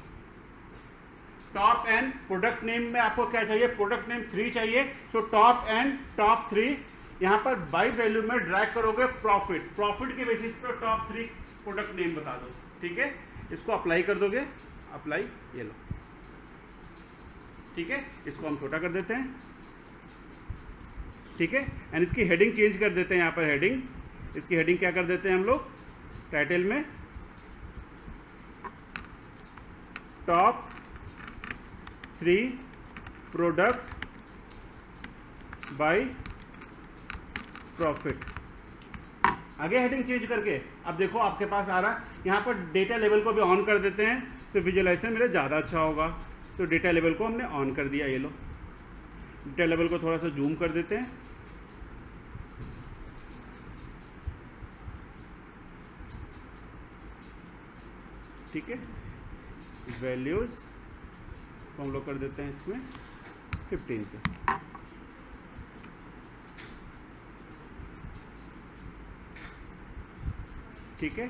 टॉप एंड प्रोडक्ट नेम में आपको क्या चाहिए, प्रोडक्ट नेम 3 चाहिए। सो टॉप एंड टॉप 3 यहाँ पर बाई वैल्यू में ड्रैग करोगे प्रॉफिट के बेसिस पर टॉप 3 प्रोडक्ट नेम बता दो, ठीक है। इसको अप्लाई कर दोगे, अप्लाई, ये लो, ठीक है। इसको हम छोटा कर देते हैं, ठीक है, एंड इसकी हेडिंग चेंज कर देते हैं। यहाँ पर हेडिंग, इसकी हेडिंग क्या कर देते हैं हम लोग, टाइटल में टॉप 3 प्रोडक्ट बाय प्रॉफिट। आगे हेडिंग चेंज करके अब देखो आपके पास आ रहा है, यहाँ पर डेटा लेवल को भी ऑन कर देते हैं तो विजुअलाइजेशन मेरा ज़्यादा अच्छा होगा। तो डेटा लेवल को हमने ऑन कर दिया, ये लो, डेटा लेवल को थोड़ा सा जूम कर देते हैं, ठीक है। वैल्यूज को हम लोग कर देते हैं इसमें 15 पे, ठीक है।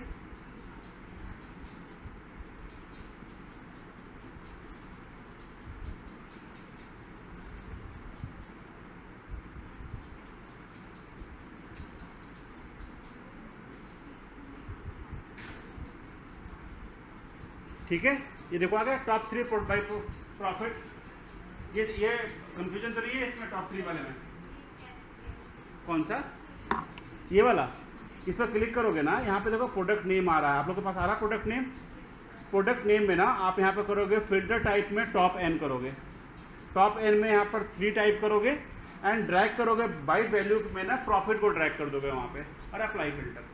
ठीक है, ये देखो आ गया टॉप 3 बाई प्रॉफिट। ये कंफ्यूजन तो नहीं है इसमें टॉप 3 वाले में? कौन सा? ये वाला। इस पर क्लिक करोगे ना, यहाँ पे देखो प्रोडक्ट नेम आ रहा है, आप लोग के पास आ रहा है प्रोडक्ट नेम। प्रोडक्ट नेम में ना आप यहाँ पे करोगे फिल्टर टाइप में टॉप एन करोगे, टॉप एन में यहाँ पर 3 टाइप करोगे एंड ड्रैग करोगे बाई वैल्यू में ना प्रॉफिट को ड्रैग कर दोगे वहाँ पे और अप्लाई फिल्टर।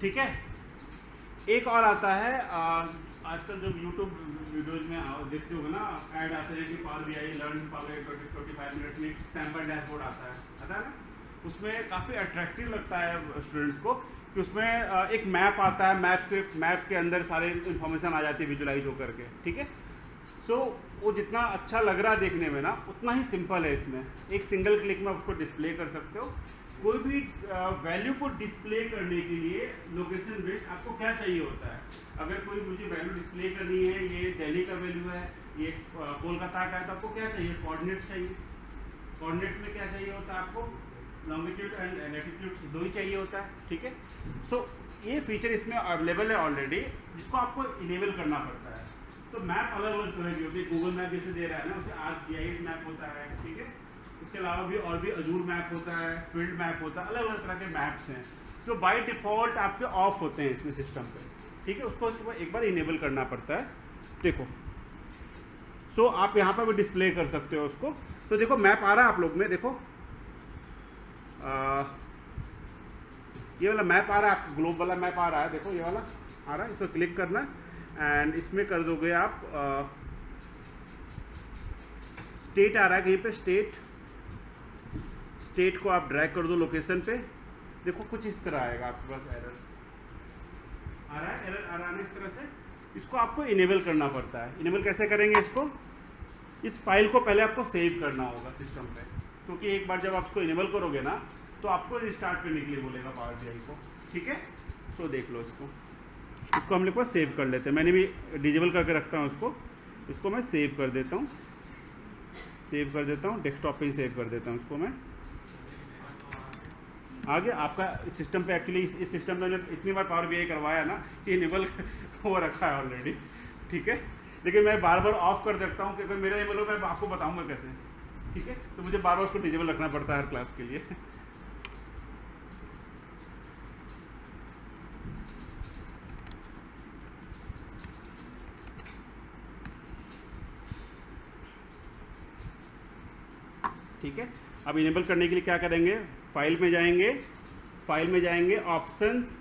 ठीक है, एक और आता है आजकल जब यूट्यूब वीडियोज में देखते होगे ना, ऐड आते हैं कि power BI learn power 25 minutes में सैम्पल डैशबोर्ड आता है ना, उसमें काफ़ी अट्रैक्टिव लगता है स्टूडेंट्स को कि उसमें एक मैप आता है, मैप के अंदर सारे इन्फॉर्मेशन आ जाती है विजुलाइज होकर के। ठीक है, सो वो जितना अच्छा लग रहा है देखने में ना, उतना ही सिंपल है। इसमें एक सिंगल क्लिक में उसको डिस्प्ले कर सकते हो। कोई भी वैल्यू को डिस्प्ले करने के लिए लोकेशन बेस्ड आपको क्या चाहिए होता है। अगर कोई मुझे वैल्यू डिस्प्ले करनी है, ये दिल्ली का वैल्यू है, ये कोलकाता का है, तो आपको क्या चाहिए? कोऑर्डिनेट्स चाहिए। कोऑर्डिनेट्स में क्या चाहिए होता है आपको? लॉन्गिट्यूड एंड लैटिट्यूड, 2 ही चाहिए होता है। ठीक है, सो ये फीचर इसमें अवेलेबल है ऑलरेडी, जिसको आपको इनेबल करना पड़ता है। तो मैप अलग अलग तरह की होती है। गूगल मैप जैसे दे रहा है ना, उसे ArcGIS मैप होता है। ठीक है, इसके अलावा भी और भी अजूर मैप होता है, फील्ड मैप होता है, अलग अलग तरह के मैप्स हैं जो बाय डिफ़ॉल्ट आपके ऑफ होते हैं इसमें सिस्टम पे। ठीक है, उसको एक बार इनेबल करना पड़ता है। देखो, सो आप यहाँ पर भी डिस्प्ले कर सकते हो उसको। सो देखो मैप आ रहा है आप लोग में, देखो ये वाला मैप आ रहा है, ग्लोब वाला मैप आ रहा है। देखो ये वाला आ रहा है, इस पर क्लिक करना एंड इसमें कर दोगे आप स्टेट आ रहा है कहीं पे, स्टेट को आप ड्रैग कर दो लोकेशन पे। देखो कुछ इस तरह आएगा आपके पास, एरर आ रहा है इस तरह से। इसको आपको इनेबल करना पड़ता है। इनेबल कैसे करेंगे इसको? इस फाइल को पहले आपको सेव करना होगा सिस्टम पे, क्योंकि एक बार जब आप इसको इनेबल करोगे ना, तो आपको रिस्टार्ट करने के लिए बोलेगा पावर बीआई को। ठीक है, सो देख लो इसको हम लोग को सेव कर लेते हैं। मैंने भी डिजेबल करके रखता हूँ इसको मैं सेव कर देता हूँ, डेस्कटॉप पे ही सेव कर देता हूँ इसको मैं। आगे आपका इस सिस्टम पे, एक्चुअली इस सिस्टम में इतनी बार पावर बीआई करवाया ना कि इनेबल हो रखा है ऑलरेडी। ठीक है, लेकिन मैं बार बार ऑफ कर देता हूँ कि अगर मेरा इनेबल हो मैं आपको बताऊँगा कैसे। ठीक है, तो मुझे बार बार उसको डिजेबल रखना पड़ता है हर क्लास के लिए। ठीक है, अब इनेबल करने के लिए क्या करेंगे? फाइल में जाएंगे, ऑप्शंस,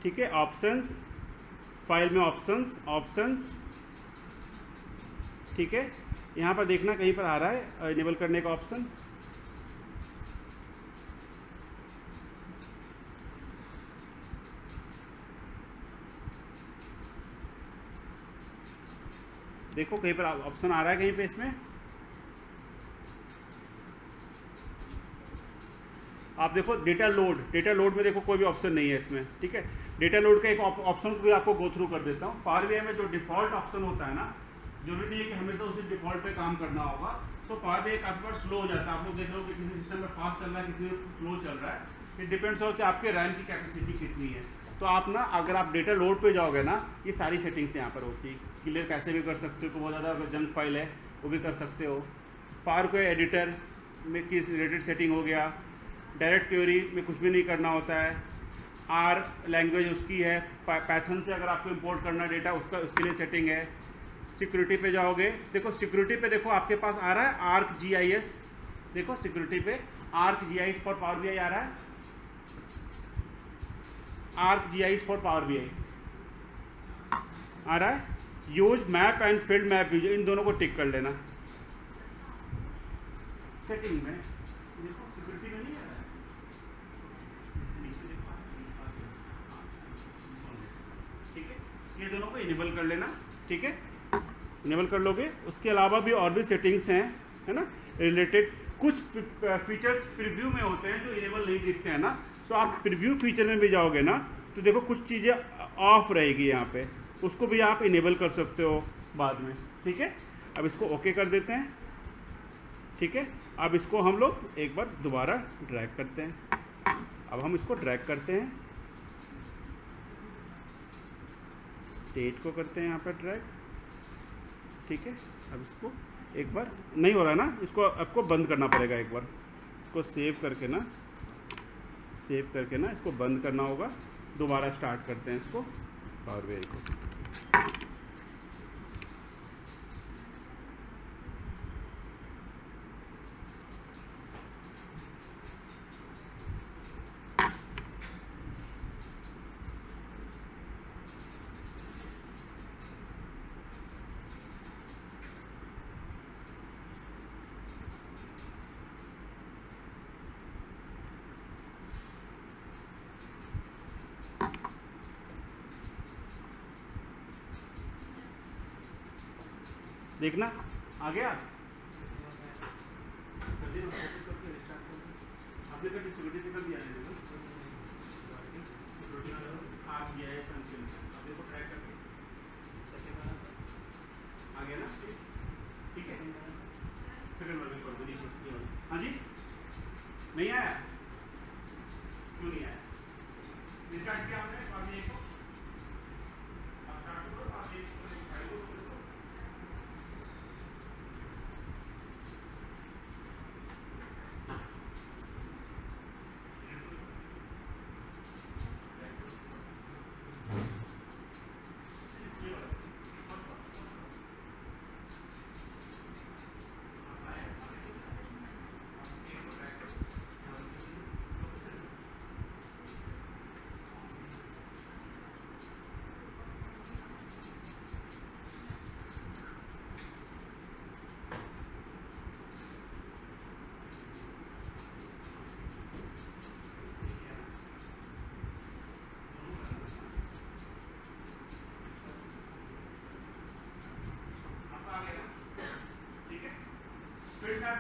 ठीक है, ऑप्शंस, फाइल में ऑप्शंस, ठीक है। यहाँ पर देखना कहीं पर आ रहा है इनेबल करने का ऑप्शन, देखो कहीं पर ऑप्शन आ रहा है कहीं पे इसमें, आप देखो डेटा लोड में देखो कोई भी ऑप्शन नहीं है इसमें, ठीक है। डेटा लोड का एक ऑप्शन को भी आपको गो थ्रू कर देता हूँ। पावर बीआई में जो डिफॉल्ट ऑप्शन होता है ना, जरूरी नहीं है कि हमेशा उसी डिफॉल्ट पे काम करना होगा। तो पावर बीआई काफी बार स्लो हो जाता है, आप लोग देख रहे हो कि किसी सिस्टम में फास्ट चल रहा है, किसी में स्लो चल रहा है, इट डिपेंड्स हो कि आपके रैम की कैपेसिटी कितनी है। तो आप ना अगर आप डेटा लोड पे जाओगे ना, ये सारी सेटिंग्स यहाँ पर होती है, क्लियर कैसे भी कर सकते हो, तो बहुत ज़्यादा अगर जंक फाइल है वो भी कर सकते हो। पावर को एडिटर में किस रिलेटेड सेटिंग हो गया, डायरेक्ट क्वेरी में कुछ भी नहीं करना होता है, आर लैंग्वेज उसकी है, पैथन से अगर आपको इंपोर्ट करना डेटा उसका उसके लिए सेटिंग है। सिक्योरिटी पे जाओगे, देखो सिक्योरिटी पे देखो आपके पास आ रहा है आर्क जीआईएस, देखो सिक्योरिटी पे ArcGIS for Power BI आ रहा है, ArcGIS for Power BI आ रहा है। Use map and field map, इन दोनों को टिक कर लेना सेटिंग में, देखो सिक्योरिटी में नहीं आ रहा है, ठीक है, ये दोनों को इनेबल कर लेना, ठीक है, इनेबल कर लोगे। उसके अलावा भी और भी सेटिंग्स हैं, है ना, रिलेटेड कुछ फीचर्स प्रीव्यू में होते हैं जो इनेबल नहीं दिखते हैं ना, सो आप प्रीव्यू फीचर में भी जाओगे ना तो देखो कुछ चीज़ें ऑफ रहेगी यहाँ पे, उसको भी आप इनेबल कर सकते हो बाद में, ठीक है। अब इसको ओके कर देते हैं, ठीक है। अब इसको हम लोग एक बार दोबारा ड्रैग करते हैं, अब हम इसको ड्रैग करते हैं, स्टेट को करते हैं यहाँ पर ड्रैग, ठीक है। अब इसको एक बार नहीं हो रहा है ना, इसको आपको बंद करना पड़ेगा एक बार, इसको सेव करके ना इसको बंद करना होगा, दोबारा स्टार्ट करते हैं इसको पावर बीआई को। देखना आ गया, आपने कर सिक्योरिटी से कर दिया है, आप दिया है संचलन, अब देखो ट्रैक करके आ गया ना, ठीक है। सेकंड वाले कर दो नीचे, हाँ जी, नहीं आया, क्यों नहीं आया, स्टार्ट किया आपने पावर बीआई को, अब स्टार्ट करो पावर बीआई को,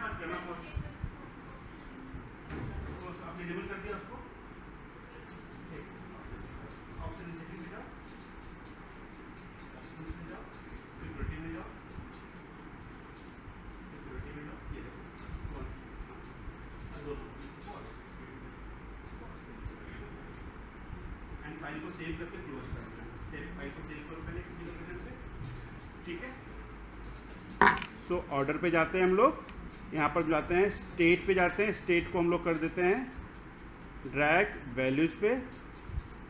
मत करना, आपने इनेबल कर दिया उसको, ऑप्शन सेटिंग में जाओ, ऑप्शन में जाओ, सिक्योरिटी में जाओ, ये देखो एंड फाइल को सेव करके क्लोज कर देना, फाइल को सेव करो पहले किसी लोकेशन पे, ठीक है। सो ऑर्डर पे जाते हैं हम लोग, यहाँ पर जाते हैं स्टेट पे जाते हैं, स्टेट को हम लोग कर देते हैं ड्रैग वैल्यूज़ पे,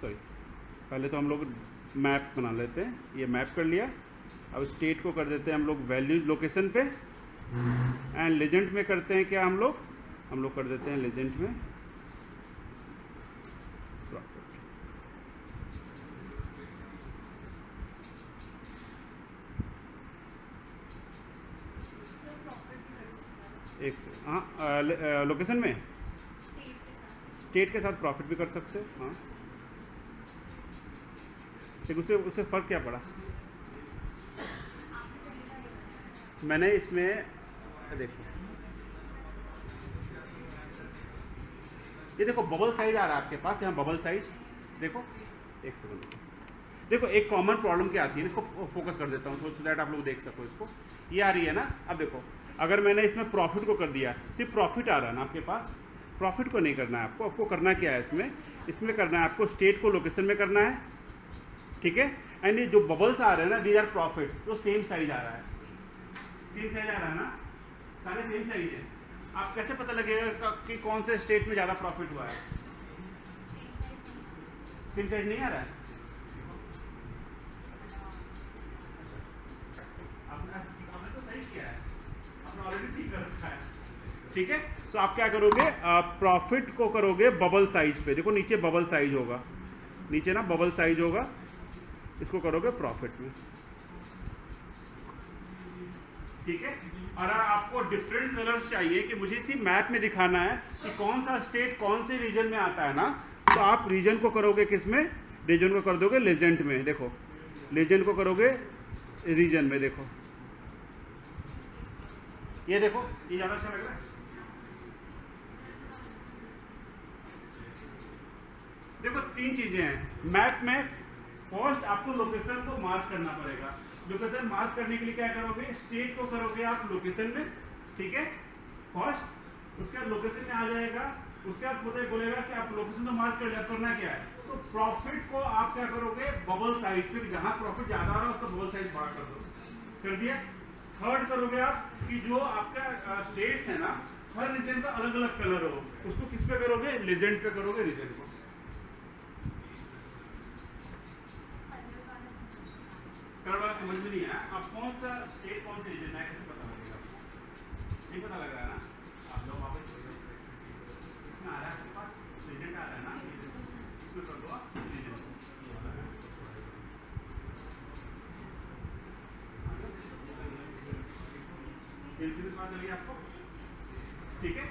सॉरी पहले तो हम लोग मैप बना लेते हैं, ये मैप कर लिया। अब स्टेट को कर देते हैं हम लोग वैल्यूज लोकेशन पे, एंड लेजेंड में करते हैं क्या हम लोग कर देते हैं लेजेंड में प्रॉफिट, एक से हाँ, लोकेशन में स्टेट के साथ प्रॉफिट भी कर सकते हो। हाँ, ठीक, उससे उससे फ़र्क क्या पड़ा? मैंने इसमें देखो, ये देखो बबल साइज आ रहा है आपके पास, यहाँ बबल साइज देखो, एक सेकंड देखो, एक कॉमन प्रॉब्लम क्या आती है, इसको फोकस कर देता हूँ सो दैट आप लोग देख सको इसको। ये आ रही है ना, अब देखो अगर मैंने इसमें प्रॉफिट को कर दिया, सिर्फ प्रॉफिट आ रहा है ना आपके पास, प्रॉफिट को नहीं करना है आपको। आपको करना क्या है इसमें, इसमें करना है आपको स्टेट को लोकेशन में करना है, ठीक है। एंड ये जो बबल्स आ रहे हैं ना, दीज आर प्रॉफिट, तो सेम साइज आ रहा है, सेम साइज आ रहा है ना, सारे सेम साइज है। आप कैसे पता लगेगा कि कौन से स्टेट में ज़्यादा प्रॉफिट हुआ है? सेम साइज नहीं आ रहा है, आपने तो सही किया है, आपने ऑलरेडी ठीक कर रखा है, ठीक है। सो आप क्या करोगे, प्रॉफिट को करोगे बबल साइज पे, देखो नीचे बबल साइज होगा, नीचे ना बबल साइज होगा, इसको करोगे प्रॉफिट में, ठीक है। और आपको डिफरेंट कलर्स चाहिए कि मुझे इसी मैप में दिखाना है कि कौन सा स्टेट कौन से रीजन में आता है ना, तो आप रीजन को करोगे किस में, रीजन को कर दोगे लेजेंड में, देखो लेजेंड को करोगे रीजन में, देखो ये देखो, ये ज़्यादा अच्छा लग रहा है। देखो तीन चीज़ें हैं मैप में, फर्स्ट आपको लोकेशन को मार्क करना पड़ेगा, लोकेशन मार्क करने के लिए क्या करोगे, स्टेट को करोगे आप लोकेशन में, ठीक है फर्स्ट, उसके बाद लोकेशन में आ जाएगा, उसके बाद बोलेगा कि आप लोकेशन तो मार्क कर लिया, करना क्या है, तो प्रॉफिट को आप क्या करोगे बबल साइज पे, जहां प्रॉफिट ज्यादा आ रहा है उसका बबल साइज बड़ा कर दो, कर दिया। थर्ड करोगे आप कि जो आपका स्टेट्स है ना, हर रीजन का अलग अलग कलर हो, उसको किस पे करोगे, लेजेंड पे करोगे रीजन को। वाला समझ में नहीं आया, आप कौन सा स्टेट कौन से रीजन है कैसे पता लगेगा, नहीं पता लग रहा है ना, आप लोग वापस इसमें आ रहा है आपके पास रीजन आ रहा है ना, इसमें कर दो आप रीजन, चलिए आपको, ठीक है।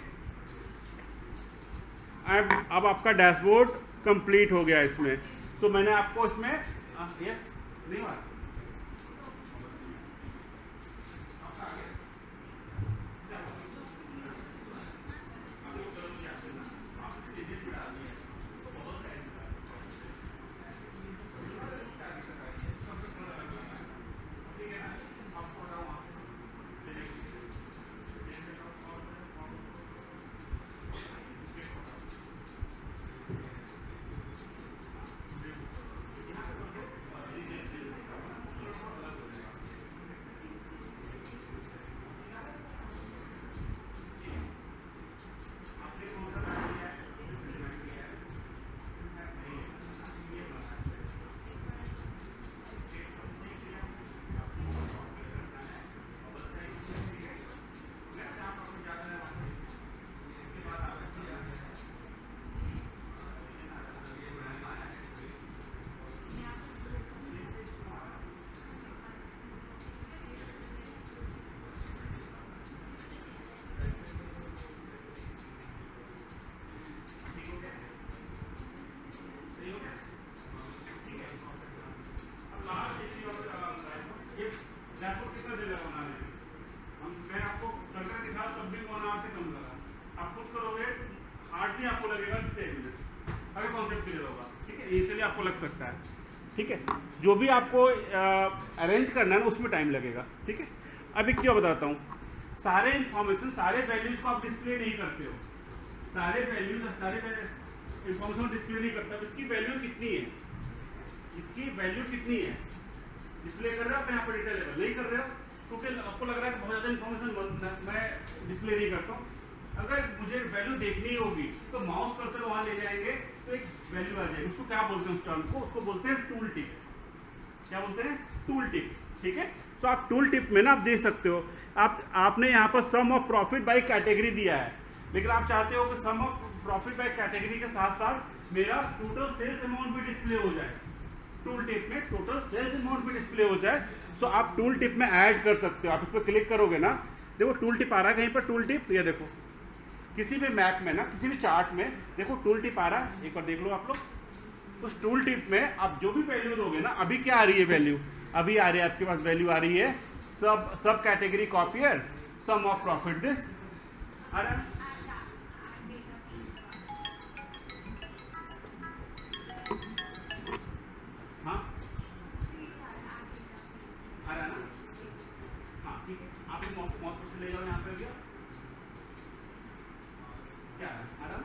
अब आपका डैशबोर्ड कंप्लीट हो गया इसमें। सो मैंने आपको इसमें यस नहीं हुआ, इसलिए आपको लग सकता है, ठीक है। जो भी आपको अरेंज करना है ना उसमें टाइम लगेगा, ठीक है। अभी क्यों बताता हूँ, सारे इंफॉर्मेशन सारे वैल्यूज को आप डिस्प्ले नहीं करते हो, सारे वैल्यूज सारे इंफॉर्मेशन डिस्प्ले नहीं करता, इसकी वैल्यू कितनी है, इसकी वैल्यू कितनी है डिस्प्ले कर रहे हो आप यहाँ पर डेटा लेवल नहीं कर रहे हो, क्योंकि आपको लग रहा है कि बहुत ज़्यादा इंफॉर्मेशन मैं डिस्प्ले नहीं करता हूँ। अगर मुझे वैल्यू देखनी होगी तो माउस कर्सर वहां ले जाएंगे तो एक वैल्यू आ जाएगी, उसको क्या बोलते हैं उस टर्म को, उसको बोलते हैं टूल टिप, क्या बोलते हैं टूल टिप, ठीक है। सो आप टूल टिप में ना आप देख सकते हो, आपने यहाँ पर sum of profit by category दिया है, लेकिन आप चाहते हो कि सम ऑफ प्रॉफिट बाय कैटेगरी के साथ साथ मेरा टोटल सेल्स अमाउंट भी डिस्प्ले हो जाए, टूल टिप में टोटल सेल्स अमाउंट भी डिस्प्ले हो जाए। सो आप टूल टिप में ऐड कर सकते हो, आप इस पर क्लिक करोगे ना देखो टूल टिप आ रहा है कहीं पर, टूल टिप, ये देखो किसी भी मैप में ना, किसी भी चार्ट में देखो टूल टिप आ रहा है, एक बार देख लो आप लोग। उस टूल टिप में आप जो भी वैल्यू दोगे ना, अभी क्या आ रही है वैल्यू, अभी आ रही है आपके पास वैल्यू आ रही है subcategory copier sum of profit this आ रहा है। हाँ आ रहा है ना, हाँ ठीक है, आप इस मॉस से ले जाओ यहाँ पे भैया, क्या आ रहा है ना,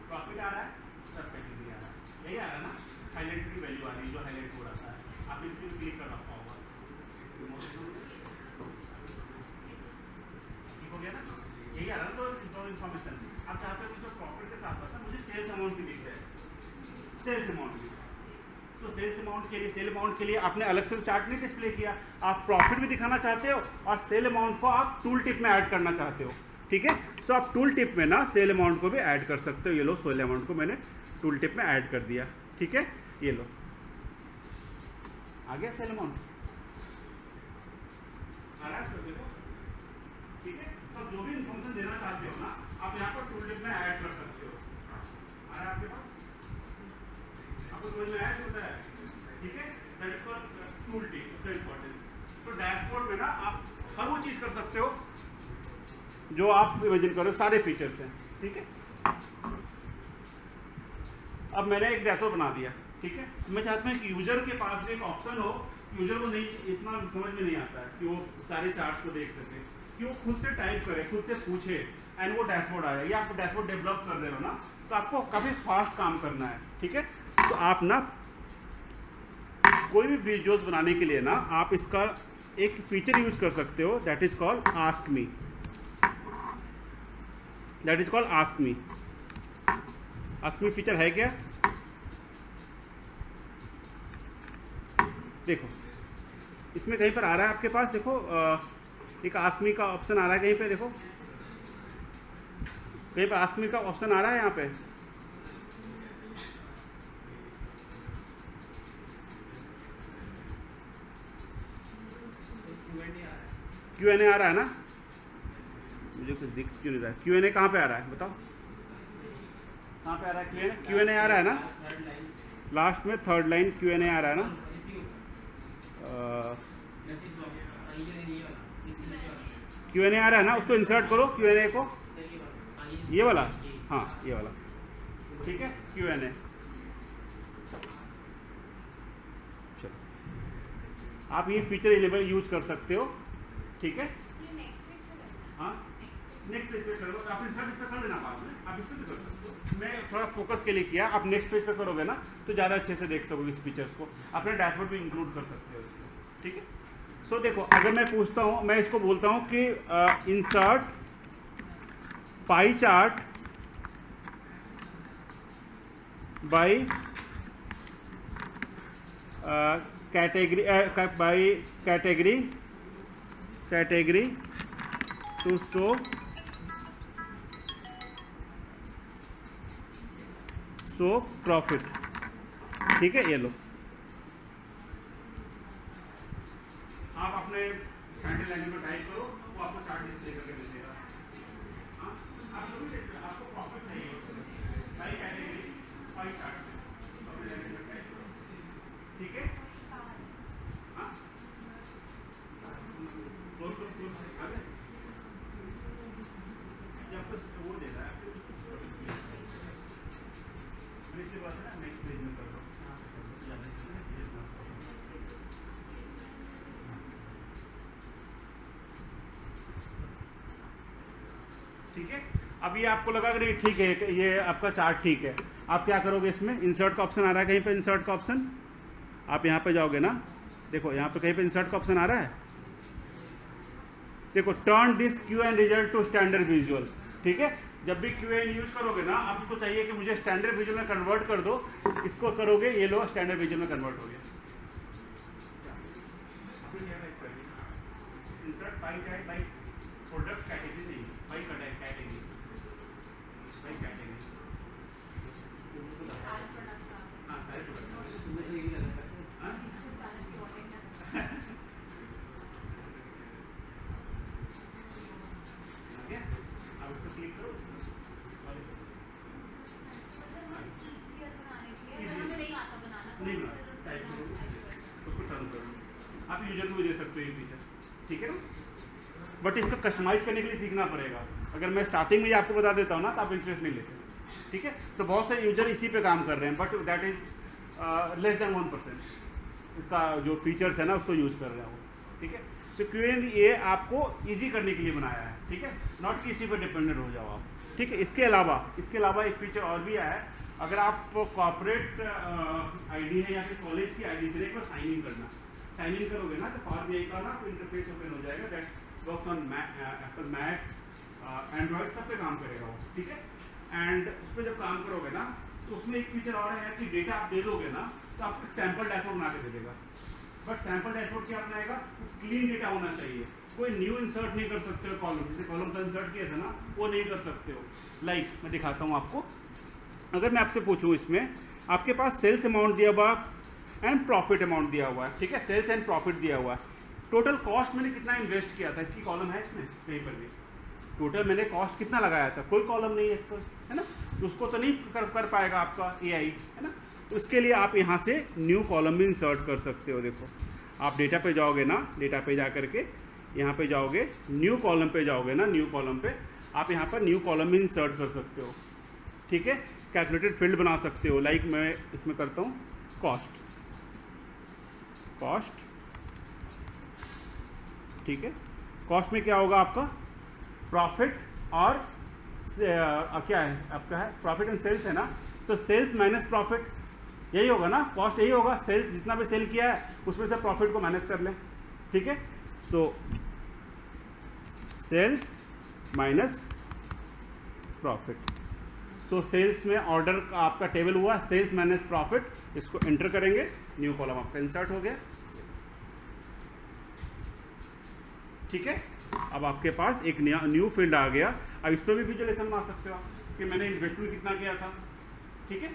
प्रॉफिट आ रहा है, सब कैटेगरी आ रहा है, यही आ रहा है ना, हाईलाइट की वैल्यू आ रही है जो हाईलाइट हो रहा है, आप इसे क्लिक कर रखा होगा, ठीक हो गया ना, यही आ रहा है। तो इन्फॉर्मेशन अब जहाँ पे मुझे प्रॉफिट के साथ साथ मुझे सेल्स अमाउंट भी दिख रहा है, सेल्स अमाउंट भी। तो सेल्स अमाउंट के लिए, सेल अमाउंट के लिए आपने अलग से चार्ट नहीं डिस्प्ले किया, आप प्रॉफिट भी दिखाना चाहते हो और सेल अमाउंट को आप टूल टिप में ऐड करना चाहते हो, ठीक है। सो आप टूल टिप में ना सेल अमाउंट को भी ऐड कर सकते हो, ये लो सेल अमाउंट को मैंने टूल टिप में ऐड कर दिया, ठीक है, ये लो आ गया सेल अमाउंट आ रहा है, देखो ठीक है। तो जो भी इन्फॉर्मेशन देना चाहते हो ना आप यहाँ पर टूल टिप में ऐड कर सकते हो, आ रहा है आपके पास, आपको समझ में आया होता है, ठीक है, that is called tool tip, इसका इंपॉर्टेंस। तो डैशबोर्ड में ना आप हर वो चीज कर सकते हो जो आप इमेजिन करो, सारे फीचर्स हैं, ठीक है। अब मैंने एक डैशबोर्ड बना दिया, ठीक है, मैं चाहता हूँ कि यूजर के पास एक ऑप्शन हो, यूजर को नहीं इतना समझ में नहीं आता है कि वो सारे चार्ट्स को देख सके, कि वो खुद से टाइप करे, खुद से पूछे एंड वो डैशबोर्ड आए, या आप डैशबोर्ड डेवलप कर रहे हो ना, तो आपको काफ़ी फास्ट काम करना है, ठीक है। तो आप ना कोई भी विजुअल्स बनाने के लिए ना आप इसका एक फीचर यूज कर सकते हो, that is called ask me, that is called ask me. Ask me feature है क्या, देखो इसमें कहीं पर आ रहा है आपके पास, देखो एक आस्क मी का ऑप्शन आ रहा है कहीं पे, देखो कहीं पर आस्क मी का ऑप्शन आ रहा है यहाँ पे, Q&A आ रहा है ना, मुझे कुछ दिख क्यों नहीं रहा है, Q&A कहाँ पे आ रहा है बताओ, कहाँ पे आ रहा है Q&A आ रहा है ना, लास्ट में थर्ड लाइन Q&A आ रहा है ना, Q&A आ रहा है ना, उसको इंसर्ट करो Q&A को, ये वाला, हाँ ये वाला, ठीक है Q&A, चलो आप ये फीचर इनेबल यूज कर सकते हो, ठीक है। हाँ नेक्स्ट पेज पे करो, आप इंसर्ट पे कर लेना बाद में, आप इसमें भी कर सकते हो, मैं थोड़ा फोकस के लिए किया, आप नेक्स्ट पेज पे करोगे ना तो ज़्यादा अच्छे से देख सकोगे इस फीचर्स को, अपने डैशबोर्ड भी इंक्लूड कर सकते हो इसको, ठीक है। सो देखो अगर मैं पूछता हूँ, मैं इसको बोलता हूँ कि insert pie chart by category, by category to so profit, ठीक है, ये लो आप अपने हैंडल लैंग्वेज में टाइप करो, वो आपको चार्ट डिस्प्ले करके मिल जाएगा। हाँ आप जो भी देखते हैं आपको प्रॉफिट चाहिए, बाई कैटेगरी बाई चार्ट अपने लैंग्वेज में टाइप करो, ठीक है। हाँ क्लोज आ गए, जब तक वो दे रहा है इसके बाद ना नेक्स्ट पेज में कर लो, ठीक है। अब ये आपको लगा कि ठीक है ये आपका चार्ट ठीक है, आप क्या करोगे, इसमें इंसर्ट का ऑप्शन आ रहा है कहीं पे, इंसर्ट का ऑप्शन, आप यहाँ पे जाओगे ना, देखो यहाँ पे कहीं पे इंसर्ट का ऑप्शन आ रहा है, देखो turn this Q and result to standard visual, ठीक है। जब भी क्यू एन यूज करोगे ना आपको चाहिए कि मुझे स्टैंडर्ड विजुअल में कन्वर्ट कर दो, इसको करोगे, ये लो स्टैंडर्ड विजुअल में कन्वर्ट हो गया। Insert by chart by product category नहीं, बाई कैटेगरी, बाई कैटेगरी, हाँ सारे प्रोडक्ट, आप यूजर को भी दे सकते हो ये फीचर, ठीक है ना। बट इसको कस्टमाइज करने के लिए सीखना पड़ेगा। अगर मैं स्टार्टिंग में ही आपको बता देता हूँ ना तो आप इंटरेस्ट नहीं लेते, ठीक है। तो बहुत सारे यूजर इसी पे काम कर रहे हैं, but that is less then 1% इसका जो फीचर्स है ना उसको यूज़ कर रहे हैं वो, ठीक है। तो क्यूएन ये आपको ईजी करने के लिए बनाया है, ठीक है, नॉट कि इसी पर डिपेंडेंट हो जाओ आप, ठीक है। इसके अलावा एक फीचर और भी आया है। अगर आप कॉर्पोरेट आईडी है या फिर कॉलेज की आईडी से एक बार साइन इन करना, साइन इन करोगे ना तो पावर बीआई का ना तो इंटरफेस ओपन हो जाएगा, that works on Apple Mac Android सब पे काम करेगा वो, ठीक है। एंड उस पर जब काम करोगे ना तो उसमें एक फीचर और है कि डेटा आप दे दोगे ना तो आपको एक सैम्पल डैशबोर्ड बना के दे देगा। बट सैम्पल डैशबोर्ड क्या बनाएगा, क्लीन डेटा होना चाहिए, कोई न्यू इंसर्ट नहीं कर सकते हो कॉलम, जैसे कॉलम का इंसर्ट किया था ना वो नहीं कर सकते हो। लाइक मैं दिखाता हूँ आपको, अगर मैं आपसे पूछूँ इसमें आपके पास सेल्स अमाउंट दिया हुआ एंड प्रॉफिट अमाउंट दिया हुआ है, ठीक है, सेल्स एंड प्रॉफिट दिया हुआ है, टोटल कॉस्ट मैंने कितना इन्वेस्ट किया था, इसकी कॉलम है इसमें कहीं पर भी, टोटल मैंने कॉस्ट कितना लगाया था, कोई कॉलम नहीं है इसको, है ना। तो उसको तो नहीं कर पाएगा आपका एआई, है ना। तो उसके लिए आप यहाँ से न्यू कॉलम भी इंसर्ट कर सकते हो। देखो आप डेटा पे जाओगे ना, डेटा पे जा करके यहाँ पे जाओगे, न्यू कॉलम पे जाओगे ना, न्यू कॉलम पे आप यहाँ पर न्यू कॉलम भी इंसर्ट कर सकते हो, ठीक है। कैलकुलेटेड फील्ड बना सकते हो, लाइक मैं इसमें करता हूँ कॉस्ट, ठीक है। कॉस्ट में क्या होगा आपका प्रॉफिट और क्या है आपका, है प्रॉफिट एंड सेल्स है ना, तो सेल्स माइनस प्रॉफिट यही होगा ना, कॉस्ट यही होगा, सेल्स जितना भी सेल किया है उसमें से प्रॉफिट को माइनस कर लें, ठीक है। So sales minus profit, so sales में ऑर्डर का आपका टेबल हुआ सेल्स माइनस प्रॉफिट, इसको एंटर करेंगे, न्यू कॉलम आपका इंसर्ट हो गया, ठीक है। अब आपके पास एक न्यू फील्ड आ गया। अब इस पर भी विजुअलाइजेशन बना सकते हो आप कि मैंने इन्वेस्टमेंट कितना किया था, ठीक है।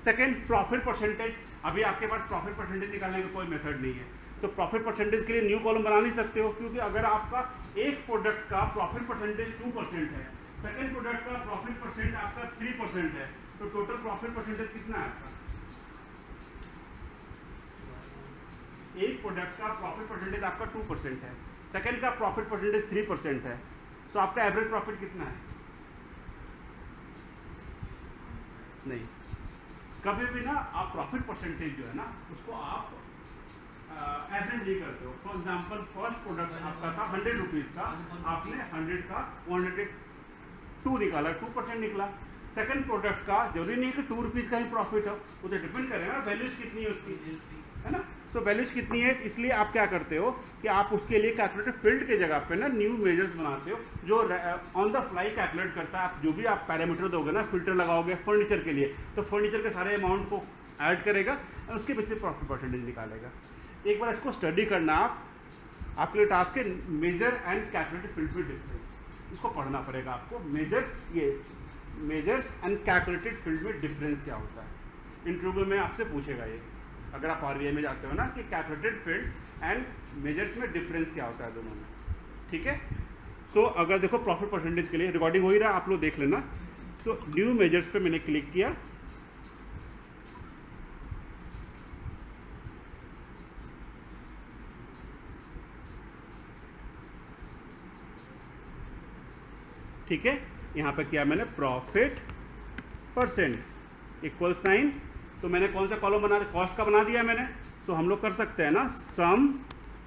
सेकंड प्रॉफिट परसेंटेज, अभी आपके पास प्रॉफिट परसेंटेज निकालने का कोई मेथड नहीं है, तो प्रॉफिट परसेंटेज के लिए न्यू कॉलम बना नहीं सकते हो, क्योंकि अगर आपका एक प्रोडक्ट का प्रॉफिट परसेंटेज 2% है, सेकंड प्रोडक्ट का प्रॉफिट परसेंट आपका 3% है, तो टोटल प्रॉफिट परसेंटेज कितना है आपका, एक प्रोडक्ट का प्रॉफिट परसेंटेज आपका 2% है, सेकंड का प्रॉफिट परसेंटेज 3% है, तो आपका एवरेज प्रॉफिट कितना है, नहीं। कभी भी ना आप प्रॉफिट परसेंटेज जो है ना उसको आप एवरेज नहीं करते हो। फॉर एग्जांपल फर्स्ट प्रोडक्ट आपका था 100 रुपीज़ का, आपने 100 का 102 निकाला, 2% निकला। सेकंड प्रोडक्ट का जरूरी नहीं है कि 2 रुपीज़ का ही प्रॉफिट हो, वो तो डिपेंड करेगा ना वैल्यूज कितनी है उसकी, है ना। सो वैल्यूज कितनी है, इसलिए आप क्या करते हो कि आप उसके लिए कैलकुलेटर फील्ड के जगह पे ना न्यू मेजर्स बनाते हो जो ऑन द फ्लाई कैलकुलेट करता है। आप जो भी आप पैरामीटर दोगे ना, फिल्टर लगाओगे फर्नीचर के लिए, तो फर्नीचर के सारे अमाउंट को ऐड करेगा और उसके बेसिस प्रॉफिट परसेंटेज निकालेगा। एक बार इसको स्टडी करना, आपके लिए टास्क है मेजर एंड कैलकुलेटेड फील्ड में डिफरेंस, इसको पढ़ना पड़ेगा आपको। मेजर्स एंड कैलकुलेटेड फील्ड में डिफरेंस क्या होता है, इंटरव्यू में आपसे पूछेगा ये, अगर आप आरबीआई में जाते हो ना, कि कैलकुलेटेड फील्ड एंड मेजर्स में डिफरेंस क्या होता है दोनों में, ठीक है। सो अगर देखो प्रॉफिट परसेंटेज के लिए रिकॉर्डिंग हो ही रहा, आप लोग देख लेना। सो न्यू मेजर्स पे मैंने क्लिक किया, ठीक है। यहाँ पे किया मैंने प्रॉफिट परसेंट इक्वल साइन, तो मैंने कौन सा कॉलम बना दिया, कॉस्ट का बना दिया मैंने। सो हम लोग कर सकते हैं ना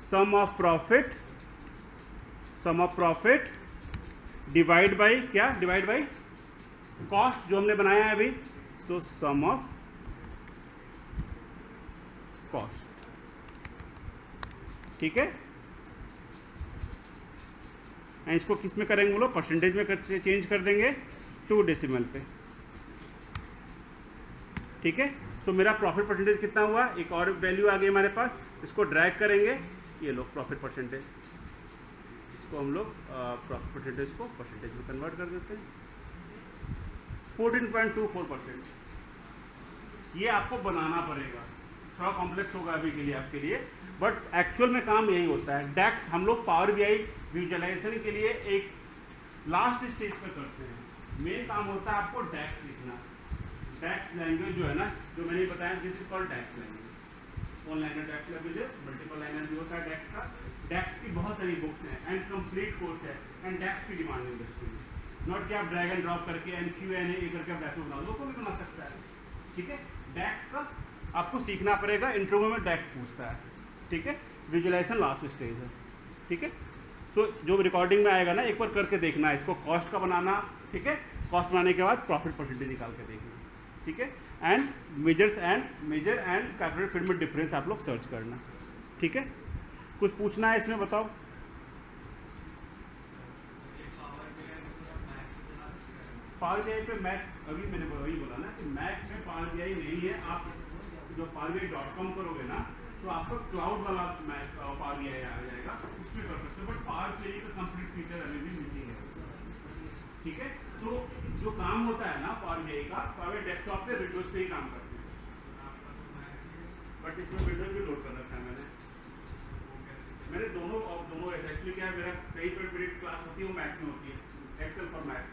सम ऑफ प्रॉफिट डिवाइड बाई क्या, डिवाइड बाई कॉस्ट जो हमने बनाया है अभी, सो सम ऑफ कॉस्ट, ठीक है। इसको किस में करेंगे वो लोग, परसेंटेज में चेंज कर देंगे 2 डेसिमल पे, ठीक है। सो मेरा प्रॉफिट परसेंटेज कितना हुआ, एक और वैल्यू आ गई हमारे पास, इसको ड्रैग करेंगे, ये लो प्रॉफिट परसेंटेज, इसको हम लोग प्रॉफिट परसेंटेज को परसेंटेज में कन्वर्ट कर देते हैं 14.24%। ये आपको बनाना पड़ेगा, थोड़ा कॉम्प्लेक्स होगा अभी के लिए आपके लिए, बट एक्चुअल में काम यही होता है। डैक्स हम लोग पावर बीआई विजुअलाइजेशन के लिए एक लास्ट स्टेज पे करते हैं, मेन काम होता है आपको डैक्स सीखना। डैक्स लैंग्वेज जो है ना, जो मैंने बताया, this is called DAX language. One liner DAX language है, मल्टीपल लाइनर भी हो होता है डेक्स का। डेक्स की बहुत सारी बुक्स हैं एंड कंप्लीट कोर्स है एंड डेक्स की डिमांड है इंडस्ट्री में। नॉट कि आप ड्रैग एंड ड्रॉप करके एंड Q&A करके आप डैशबोर्ड बना लो, कोई भी बना सकता है। ठीक है, डेक्स का आपको सीखना पड़ेगा, इंटरव्यू में डेक्स पूछता है। ठीक है, विजुअलाइजेशन लास्ट स्टेज है। ठीक है, सो जो रिकॉर्डिंग में आएगा ना एक बार करके देखना है, इसको कॉस्ट का बनाना। ठीक है, कॉस्ट बनाने के बाद प्रॉफिट परसेंटेज निकाल के देखना। ठीक है, and measure and capital field में डिफरेंस आप लोग सर्च करना। ठीक है, कुछ पूछना है इसमें बताओ। पावर BI पे मैक अभी मैंने वही बोला ना कि मैक में पावर BI नहीं है। आप जो powerbi.com करोगे ना तो आपको क्लाउड वाला मैक पावर BI आ जाएगा, उसमें कर सकते हो। बट पावर BI का कंप्लीट फीचर अभी भी मिसिंग है। ठीक है, तो जो काम होता है ना पावर BI का, पावर डेस्कटॉप पे विंडोज पे ही काम करते हैं। बट इसमें विंडोज भी लोड कर रखा है मैंने दोनों ऐसा। एक्चुअली क्या है, मेरा कहीं पर मेरी क्लास होती है वो मैक में होती है, एक्सेल फॉर मैक।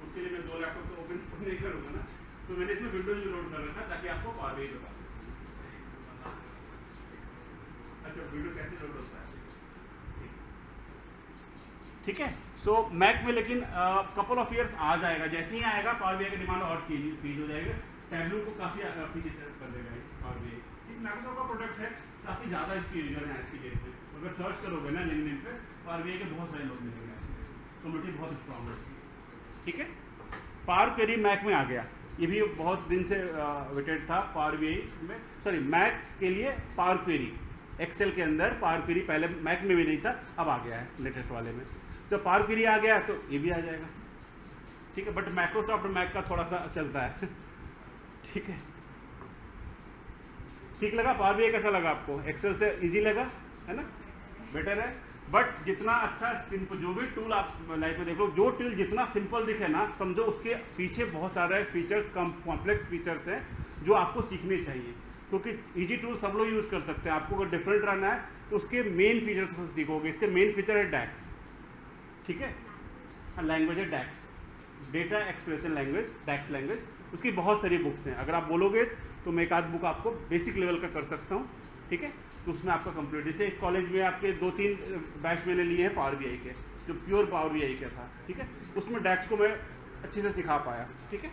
उसके लिए मैं 2 लैपटॉप से ओपन नहीं करूँगा ना, तो मैंने इसमें विंडोज भी लोड कर रखा है ताकि आपको पावर BI बता सकें। अच्छा, विंडो कैसे लोड होता है? ठीक है, सो मैक में लेकिन कपल ऑफ ईयर्स आ जाएगा। जैसे ही आएगा पावर BI की डिमांड और चीज हो जाएगा। टैबलू को काफ़ी फीचर कर देगा पावर BI। माइक्रोसॉफ्ट का प्रोडक्ट है, काफ़ी ज़्यादा इसकी यूजर है आज की डेट में। अगर सर्च करोगे ना लिंक्डइन पे, पावर BI के बहुत सारे लोग मिलेंगे, कम्युनिटी बहुत स्ट्रॉन्ग है। ठीक है, पावर क्वेरी मैक में आ गया। ये भी बहुत दिन से वेटेड था पावर BI में, सॉरी मैक के लिए पावर क्वेरी। एक्सेल के अंदर पावर क्वेरी पहले मैक में भी नहीं था, अब आ गया है लेटेस्ट वाले में। तो पावर क्वेरी आ गया तो ये भी आ जाएगा। ठीक है, बट माइक्रोसॉफ्ट मैक का थोड़ा सा चलता है। ठीक है, ठीक लगा? पावर BI कैसा लगा आपको? एक्सेल से इजी लगा है ना, बेटर है। बट जितना अच्छा सिंपल जो भी टूल आप लाइफ में देख लो, जो टूल जितना सिंपल दिखे ना, समझो उसके पीछे बहुत सारे फीचर्स, कॉम्प्लेक्स फीचर्स हैं जो आपको सीखने चाहिए। क्योंकि इजी टूल सब लोग यूज़ कर सकते हैं, आपको अगर डिफरेंट रहना है तो उसके मेन फीचर्स को सीखोगे। इसके मेन फीचर है डैक्स। ठीक है, लैंग्वेज है डैक्स, डेटा एक्सप्रेशन लैंग्वेज, डैक्स लैंग्वेज। उसकी बहुत सारी बुक्स हैं, अगर आप बोलोगे तो मैं एक आध बुक आपको बेसिक लेवल का कर सकता हूँ। ठीक है, तो उसमें आपका कंप्लीट, जैसे इस कॉलेज में आपके 2-3 बैच मैंने लिए हैं पावर BI के, जो प्योर पावर BI का था। ठीक है, उसमें डैक्स को मैं अच्छे से सिखा पाया। ठीक है,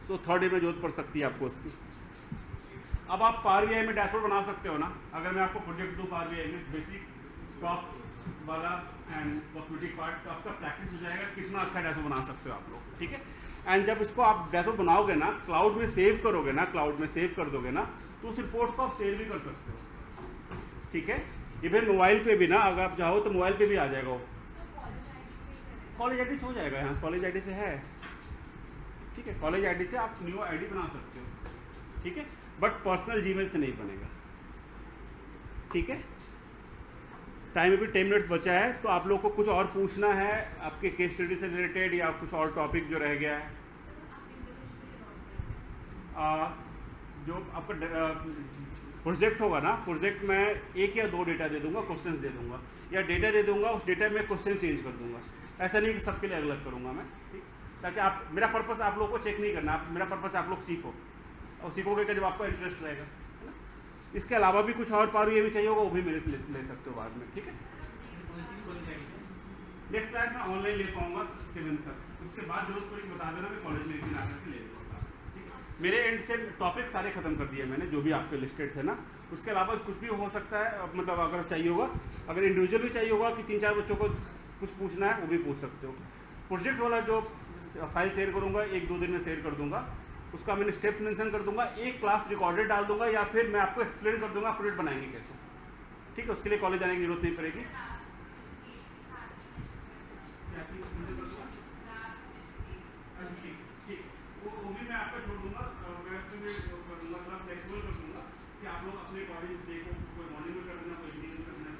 सो 3rd ईयर में जरूरत पड़ सकती है आपको उसकी। अब आप पावर BI में डैशबोर्ड बना सकते हो ना। अगर मैं आपको प्रोजेक्ट दूँ पावर BI में बेसिक टॉप वाला एंड कॉस्मेटिक पार्ट, तो आपका प्रैक्टिस हो जाएगा कितना अच्छा डैशबोर्ड बना सकते हो आप लोग। ठीक है, एंड जब इसको आप डैशबोर्ड बनाओगे ना, क्लाउड में सेव करोगे ना, क्लाउड में सेव कर दोगे ना, तो उस रिपोर्ट को आप सेव भी कर सकते हो। ठीक है, इवन मोबाइल पे भी ना, अगर आप चाहो तो मोबाइल पे भी आ जाएगा वो। कॉलेज ID से हो जाएगा, यहाँ कॉलेज ID से है। ठीक है, कॉलेज ID से आप न्यू ID बना सकते हो। ठीक है, बट पर्सनल जीमेल से नहीं बनेगा। ठीक है, टाइम अभी 10 मिनट्स बचा है, तो आप लोग को कुछ और पूछना है आपके केस स्टडी से रिलेटेड, या कुछ और टॉपिक जो रह गया है? जो आपका प्रोजेक्ट होगा ना, प्रोजेक्ट में 1 या 2 डेटा दे दूंगा, क्वेश्चंस दे दूंगा, या डेटा दे दूंगा, उस डेटा में क्वेश्चन चेंज कर दूंगा। ऐसा नहीं कि सबके लिए अलग करूंगा मैं। ठीक, ताकि आप, मेरा पर्पस आप लोग को चेक नहीं करना, मेरा पर्पस आप लोग सीखो, और सीखोगे कि जब आपका इंटरेस्ट रहेगा, है ना। इसके अलावा भी कुछ और पावर BI भी चाहिए होगा, वो भी मेरे से ले सकते हो बाद में। ठीक है, नेक्स्ट क्लास में ऑनलाइन ले पाऊंगा 7 तक, उसके बाद जरूरत पड़ी बता देना, मैं कॉलेज में एक दिन आकर के ले लूँगा। ठीक है, मेरे एंड से टॉपिक सारे खत्म कर दिए मैंने, जो भी आपके लिस्टेड थे ना। उसके अलावा कुछ भी हो सकता है, मतलब अगर चाहिए होगा, अगर इंडिविजुअल भी चाहिए होगा कि 3-4 बच्चों को कुछ पूछना है, वो भी पूछ सकते हो। प्रोजेक्ट वाला जो फाइल शेयर करूँगा 1-2 दिन में शेयर कर दूँगा, उसका मैंने स्टेप्स मेंशन कर दूंगा, एक क्लास रिकॉर्डेड डाल दूंगा, या फिर मैं आपको एक्सप्लेन कर दूंगा प्रोजेक्ट बनाएंगे कैसे। ठीक है, उसके लिए कॉलेज आने की जरूरत नहीं पड़ेगी। वो भी मैं आपको छोड़ दूंगा, मैं कर दूंगा, थोड़ा फ्लेक्सिबल कर दूंगा कि आप लोग अपने अकॉर्डिंग देखो, कोई मॉर्निंग में कर देना, कोई इवनिंग में करना है।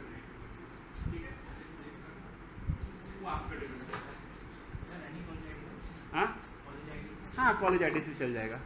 ठीक है, वो आपका डिपेंड है। हाँ हाँ, कॉलेज ID से चल जाएगा।